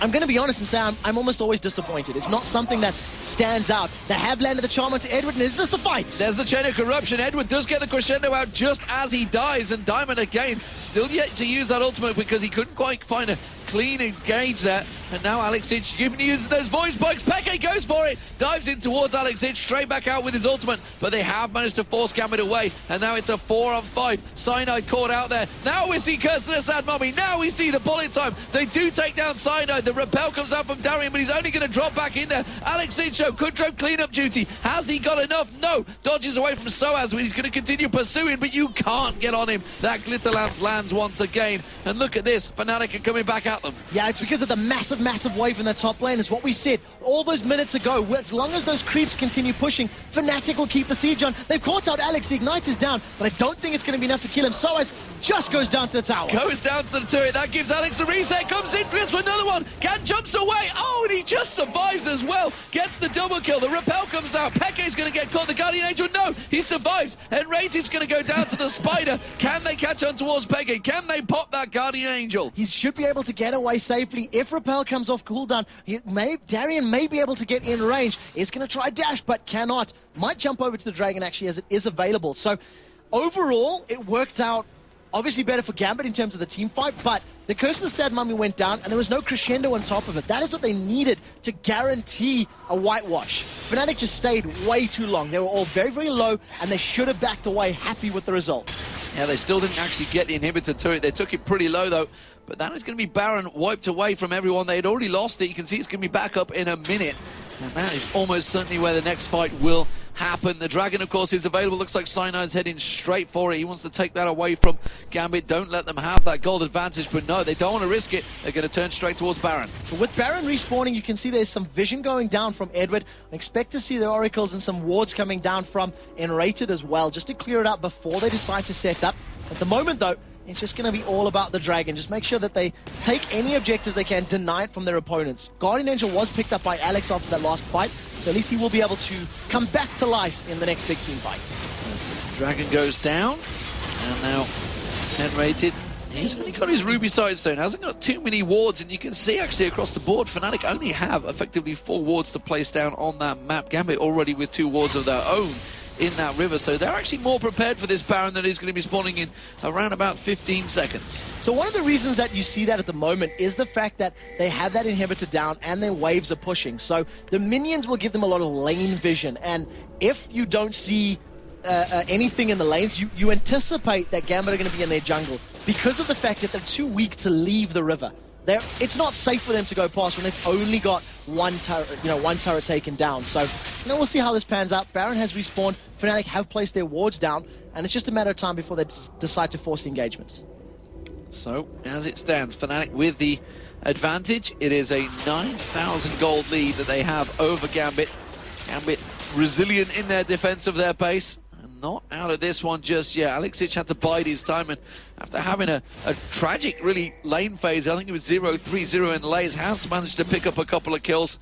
I'm going to be honest and say I'm almost always disappointed. It's not something that stands out. They have landed the charm onto Edward, and is this the fight? There's the chain of corruption. Edward does get the crescendo out just as he dies, and Diamond again, still yet to use that ultimate because he couldn't quite find a clean engage there. And now Alex Itch uses those voice spikes. Peke goes for it, dives in towards Alex Itch, straight back out with his ultimate. But they have managed to force Gambit away. And now it's a 4-on-5. Cyanide caught out there. Now we see Curse of the Sad Mummy. Now we see the bullet time. They do take down Cyanide. The repel comes out from Darian, but he's only going to drop back in there. Alex Itch could drop cleanup duty. Has he got enough? No. Dodges away from Soaz, but he's going to continue pursuing, but you can't get on him. That Glitter Lance lands once again. And look at this. Fnatic are coming back at them. Yeah, it's because of the massive wave in the top lane, is what we said all those minutes ago. As long as those creeps continue pushing, Fnatic will keep the siege on. They've caught out Alex, the Ignite is down, but I don't think it's going to be enough to kill him. Soaz just goes down to the tower. Goes down to the turret. That gives Alex the reset. Comes in for another one. Can jumps away. Oh, and he just survives as well. Gets the double kill. The repel comes out. Peke's going to get caught. The Guardian Angel, no. He survives. And Rated's going to go down to the Spider. Can they catch on towards Peke? Can they pop that Guardian Angel? He should be able to get away safely. If repel comes off cooldown, Darian may be able to get in range. Is going to try dash, but cannot. Might jump over to the Dragon, actually, as it is available. So, overall, it worked out obviously better for Gambit in terms of the team fight, but the Curse of the Sad Mummy went down, and there was no crescendo on top of it. That is what they needed to guarantee a whitewash. Fnatic just stayed way too long. They were all very low, and they should have backed away, happy with the result. Yeah, they still didn't actually get the inhibitor turret. They took it pretty low, though. But that is going to be Baron wiped away from everyone. They had already lost it. You can see it's going to be back up in a minute. And that is almost certainly where the next fight will happen. The Dragon, of course, is available. Looks like Cyanide's heading straight for it. He wants to take that away from Gambit. Don't let them have that gold advantage. But no, they don't want to risk it. They're going to turn straight towards Baron. But with Baron respawning, you can see there's some vision going down from Edward. I expect to see the Oracles and some wards coming down from Enrated as well, just to clear it out before they decide to set up. At the moment, though, it's just going to be all about the Dragon. Just make sure that they take any objectives they can, deny it from their opponents. Guardian Angel was picked up by Alex after that last fight, so at least he will be able to come back to life in the next big team fight. Dragon goes down, and now Enrated. He's only got his Ruby Sidestone, hasn't got too many wards, and you can see actually across the board, Fnatic only have effectively 4 wards to place down on that map. Gambit already with 2 wards of their own in that river, so they're actually more prepared for this Baron that is going to be spawning in around about 15 seconds. So one of the reasons that you see that at the moment is the fact that they have that inhibitor down and their waves are pushing. So the minions will give them a lot of lane vision, and if you don't see anything in the lanes, you anticipate that Gambit are going to be in their jungle because of the fact that they're too weak to leave the river. It's not safe for them to go past when they've only got one turret taken down. So, we'll see how this pans out. Baron has respawned. Fnatic have placed their wards down, and it's just a matter of time before they decide to force the engagement. So, as it stands, Fnatic with the advantage. It is a 9,000 gold lead that they have over Gambit. Gambit resilient in their defense of their base. Not out of this one just yet. Alex Itch had to bide his time, and after having a tragic, really, lane phase, I think it was 0-3-0 in lanes, has managed to pick up a couple of kills,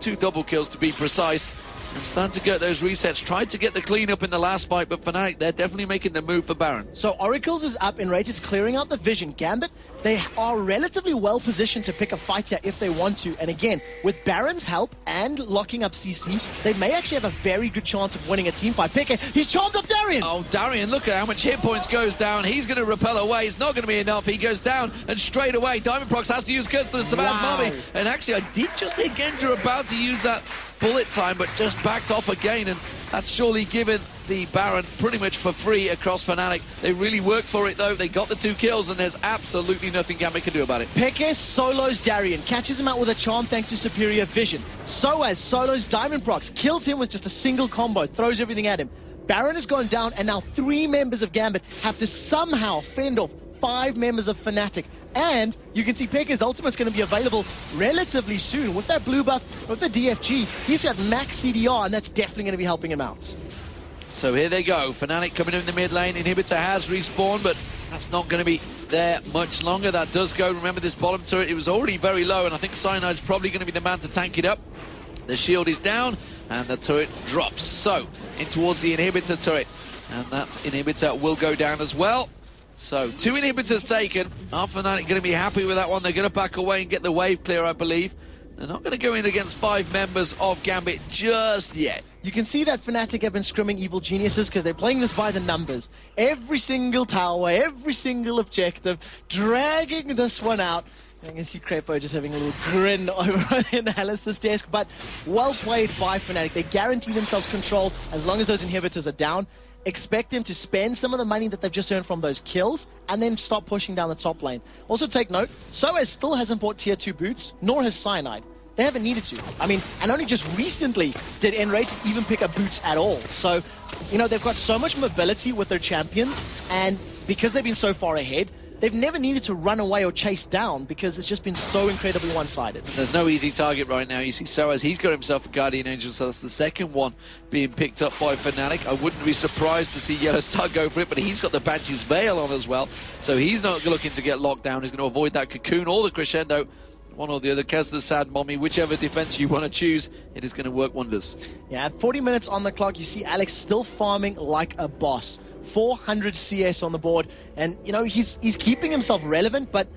2 double kills to be precise, and starting to get those resets. Tried to get the cleanup in the last fight, but Fnatic, they're definitely making the move for Baron. So Oracles is up, Enrated is clearing out the vision. Gambit, they are relatively well positioned to pick a fight here if they want to. And again, with Baron's help and locking up CC, they may actually have a very good chance of winning a team fight. Pick it. He's charmed up Darian. Oh, Darian, look at how much hit points goes down. He's going to repel away. It's not going to be enough. He goes down, and straight away, Diamondprox has to use Curse of the Sad Mummy. And actually, I did just hear Gendra about to use that bullet time, but just backed off again, and that's surely given the Baron pretty much for free across Fnatic. They really worked for it, though. They got the 2 kills, and there's absolutely nothing Gambit can do about it. Peke solos Darian, catches him out with a charm thanks to superior vision. Soaz solos Diamondprox, kills him with just a single combo, throws everything at him. Baron has gone down, and now 3 members of Gambit have to somehow fend off 5 members of Fnatic. And you can see Peke's ultimate's going to be available relatively soon. With that blue buff, with the DFG, he's got max CDR, and that's definitely going to be helping him out. So here they go. Fnatic coming in the mid lane. Inhibitor has respawned, but that's not going to be there much longer. That does go. Remember this bottom turret, it was already very low, and I think Cyanide's probably going to be the man to tank it up. The shield is down, and the turret drops. So, in towards the inhibitor turret. And that inhibitor will go down as well. So, 2 inhibitors taken. Are Fnatic going to be happy with that one? They're going to back away and get the wave clear, I believe. They're not going to go in against 5 members of Gambit just yet. You can see that Fnatic have been scrimming evil geniuses because they're playing this by the numbers. Every single tower, every single objective, dragging this one out. I can see Crepo just having a little grin over the analysis desk, but well played by Fnatic. They guarantee themselves control as long as those inhibitors are down. Expect them to spend some of the money that they've just earned from those kills and then stop pushing down the top lane. Also take note, Soaz still hasn't bought tier 2 boots, nor has Cyanide. They haven't needed to. I mean, and only just recently did Enraged even pick up boots at all. So, you know, they've got so much mobility with their champions, and because they've been so far ahead, they've never needed to run away or chase down because it's just been so incredibly one-sided. There's no easy target right now. You see Soaz, he's got himself a Guardian Angel, so that's the second one being picked up by Fnatic. I wouldn't be surprised to see Yellowstar go for it, but he's got the Banshee's Veil on as well, so he's not looking to get locked down. He's going to avoid that Cocoon or the Crescendo. One or the other, Kaz the Sad Mommy, whichever defense you want to choose, it is going to work wonders. Yeah, at 40 minutes on the clock, you see Alex still farming like a boss. 400 CS on the board, and you know he's keeping himself relevant, but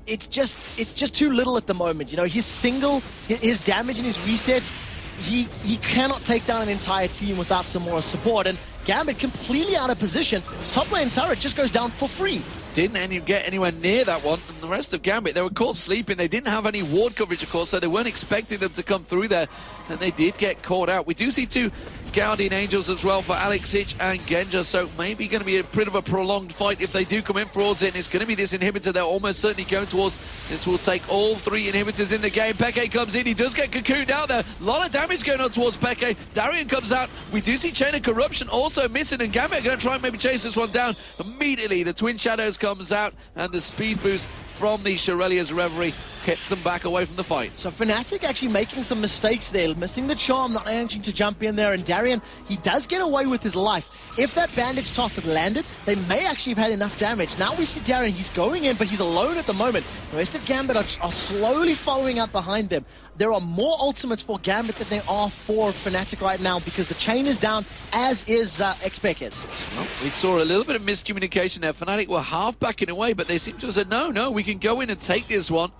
it's just too little at the moment. You know, his damage and his resets, he cannot take down an entire team without some more support. And Gambit completely out of position. Top lane turret just goes down for free. Didn't get anywhere near that one, and the rest of Gambit, they were caught sleeping. They didn't have any ward coverage, of course, so they weren't expecting them to come through there, and they did get caught out. We do see two Guardian Angels as well for Alex Ich and Genja, so maybe going to be a bit of a prolonged fight if they do come in towards it, and it's going to be this inhibitor they're almost certainly going towards. This will take all three inhibitors in the game. Peke comes in, he does get cocooned out there. A lot of damage going on towards Peke. Darian comes out. We do see Chain of Corruption also missing, and Gambit are going to try and maybe chase this one down. Immediately, the Twin Shadows comes out, and the speed boost from the Shirelia's Reverie keeps them back away from the fight. So Fnatic actually making some mistakes there, missing the charm, not managing to jump in there, and Darian, he does get away with his life. If that bandage toss had landed, they may actually have had enough damage. Now we see Darian, he's going in, but he's alone at the moment. The rest of Gambit are slowly following up behind them. There are more ultimates for Gambit than there are for Fnatic right now because the chain is down, as is Xpekes. Well, we saw a little bit of miscommunication there. Fnatic were half backing away, but they seem to have said, no, we can go in and take this one.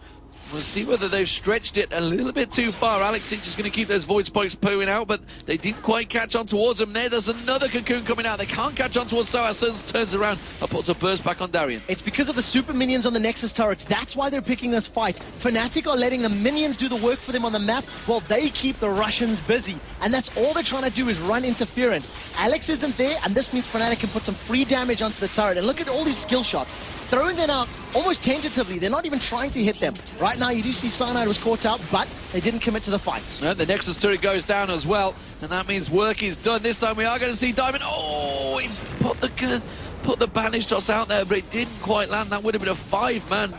We'll see whether they've stretched it a little bit too far. Alex Ich is going to keep those void spikes pooing out, but they didn't quite catch on towards them. There's another cocoon coming out. They can't catch on towards Soaz. Soaz turns around and puts a burst back on Darian. It's because of the super minions on the Nexus turrets. That's why they're picking this fight. Fnatic are letting the minions do the work for them on the map while they keep the Russians busy. And that's all they're trying to do is run interference. Alex isn't there, and this means Fnatic can put some free damage onto the turret. And look at all these skill shots. Throwing them out almost tentatively. They're not even trying to hit them. Right now, you do see Cyanide was caught out, but they didn't commit to the fight. No, the Nexus turret goes down as well, and that means work is done. This time we are going to see Diamond. Oh, he put the banish toss out there, but it didn't quite land. That would have been a 5-man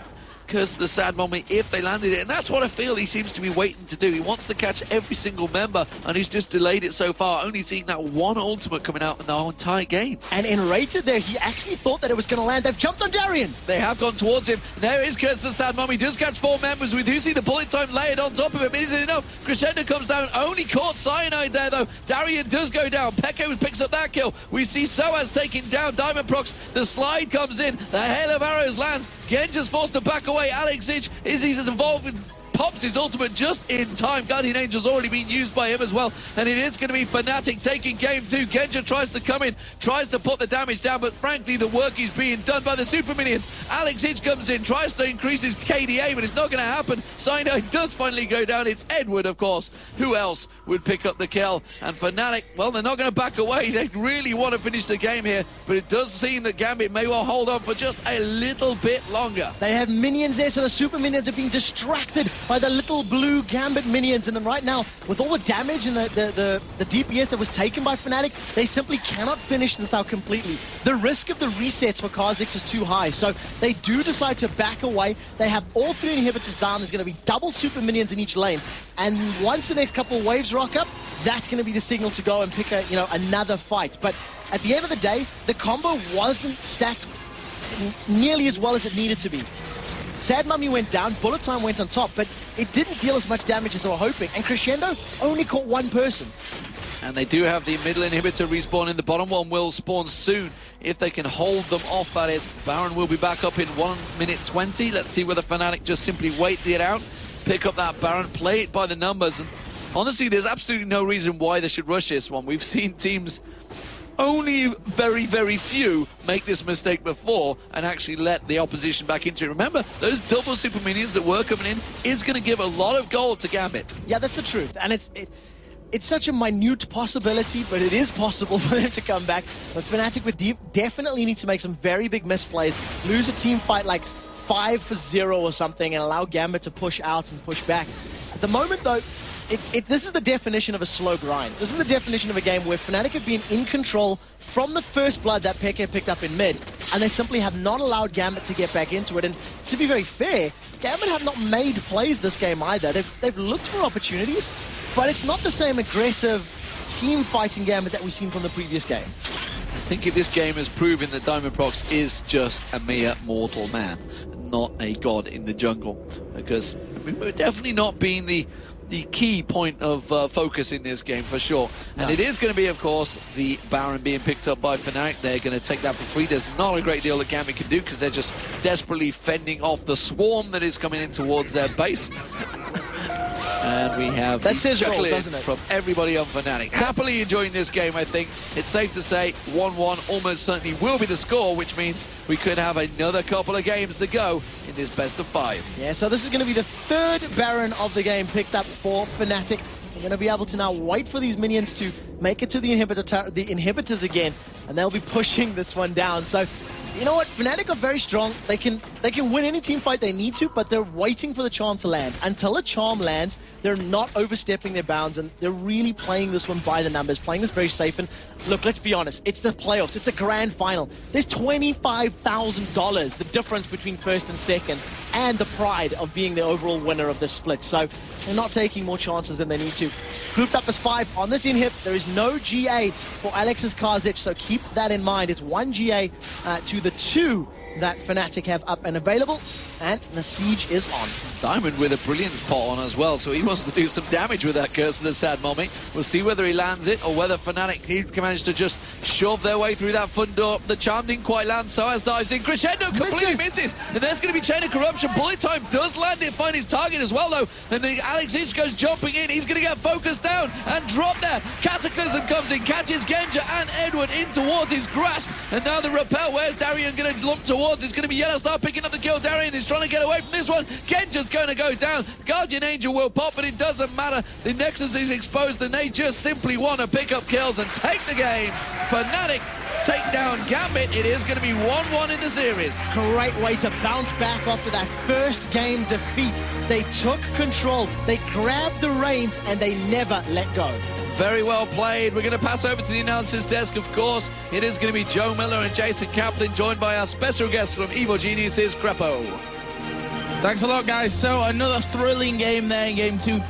Curse of the Sad Mommy if they landed it, and that's what I feel he seems to be waiting to do. He wants to catch every single member, and he's just delayed it so far, only seeing that one ultimate coming out in the whole entire game. And in Rated there, he actually thought that it was going to land. They've jumped on Darian. They have gone towards him. There is Curse of the Sad Mommy. Does catch 4 members. We do see the bullet time layered on top of him. It isn't enough. Crescendo comes down. Only caught Cyanide there, though. Darian does go down. Peke picks up that kill. We see Soaz taking down Diamond Prox. The slide comes in. The hail of arrows lands. Genja's forced to back away. Alex Ich is involved with pops his ultimate just in time. Guardian Angel's already been used by him as well, and it is going to be Fnatic taking game 2. Genja tries to come in, tries to put the damage down, but frankly the work is being done by the super minions. Alex Ich comes in, tries to increase his KDA, but it's not going to happen. Cyanide does finally go down. It's Edward, of course. Who else would pick up the kill? And Fnatic, well, they're not going to back away. They really want to finish the game here, but it does seem that Gambit may well hold on for just a little bit longer. They have minions there, so the super minions are being distracted by the little blue Gambit minions, and then right now, with all the damage and the DPS that was taken by Fnatic, they simply cannot finish this out completely. The risk of the resets for Kha'Zix is too high, so they do decide to back away. They have all 3 inhibitors down. There's going to be double super minions in each lane, and once the next couple of waves rock up, that's going to be the signal to go and pick another fight. But at the end of the day, the combo wasn't stacked nearly as well as it needed to be. Sad Mummy went down, Bullet Time went on top, but it didn't deal as much damage as they were hoping, and Crescendo only caught 1 person. And they do have the middle inhibitor respawn in. The bottom one will spawn soon if they can hold them off, that is. Baron will be back up in 1 minute 20. Let's see whether Fnatic just simply wait it out, pick up that Baron, play it by the numbers. And honestly, there's absolutely no reason why they should rush this one. We've seen teams only very, very few make this mistake before and actually let the opposition back into it. Remember, those double super minions that were coming in is going to give a lot of gold to Gambit. Yeah, that's the truth. And it's such a minute possibility, but it is possible for them to come back. But Fnatic would definitely need to make some very big misplays, lose a team fight like 5-0 or something, and allow Gambit to push out and push back. At the moment, though, this is the definition of a slow grind. This is the definition of a game where Fnatic have been in control from the first blood that Peke picked up in mid, and they simply have not allowed Gambit to get back into it. And to be very fair, Gambit have not made plays this game either. They've looked for opportunities, but it's not the same aggressive team fighting Gambit that we've seen from the previous game. I think this game has proven that Diamondprox is just a mere mortal man, not a god in the jungle. Because we're definitely not being the key point of focus in this game for sure. And it is going to be, of course, the Baron being picked up by Fnatic. They're going to take that for free. There's not a great deal that Gambit can do because they're just desperately fending off the swarm that is coming in towards their base. And we have that says chuckle roll, doesn't it? From everybody on Fnatic. Happily enjoying this game, I think. It's safe to say 1-1 almost certainly will be the score, which means we could have another couple of games to go in this best of 5. Yeah, so this is going to be the third Baron of the game picked up for Fnatic. They're going to be able to now wait for these minions to make it to the inhibitors again, and they'll be pushing this one down. So, you know what? Fnatic are very strong. They can win any team fight they need to, but they're waiting for the charm to land. Until a charm lands, they're not overstepping their bounds, and they're really playing this one by the numbers, playing this very safe. And look, let's be honest, it's the playoffs, it's the grand final. There's $25,000, the difference between first and second, and the pride of being the overall winner of this split. So they're not taking more chances than they need to. Grouped up as 5 on this inhib. There is no GA for Alexis Karzic, so keep that in mind. It's 1 GA to the 2 that Fnatic have up and available, and the siege is on. Diamond with a brilliant spot on as well, so he wants to do some damage with that Curse of the Sad Mommy. We'll see whether he lands it or whether Fnatic can manage to just shove their way through that front door. The charm didn't quite land, so as dives in. Crescendo completely misses, and there's going to be Chain of Corruption. Bullet Time does land it, find his target as well, though, and the Alex Ich goes jumping in. He's going to get focused down and drop there. Cataclysm comes in, catches Genja and Edward in towards his grasp, and now the repel. Where's Darien going to lump towards? It's going to be Yellowstar picking up the kill. Darien is trying to get away from this one. Genja's going to go down. Guardian Angel will pop, but it doesn't matter. The Nexus is exposed, and they just simply want to pick up kills and take the game. Fnatic take down Gambit. It is going to be 1-1 in the series. Great way to bounce back after that first game defeat. They took control, they grabbed the reins, and they never let go. Very well played. We're going to pass over to the analysis desk, of course. It is going to be Joe Miller and Jason Kaplan, joined by our special guest from Evil Geniuses, Crepo. Thanks a lot, guys. So another thrilling game there in game 2.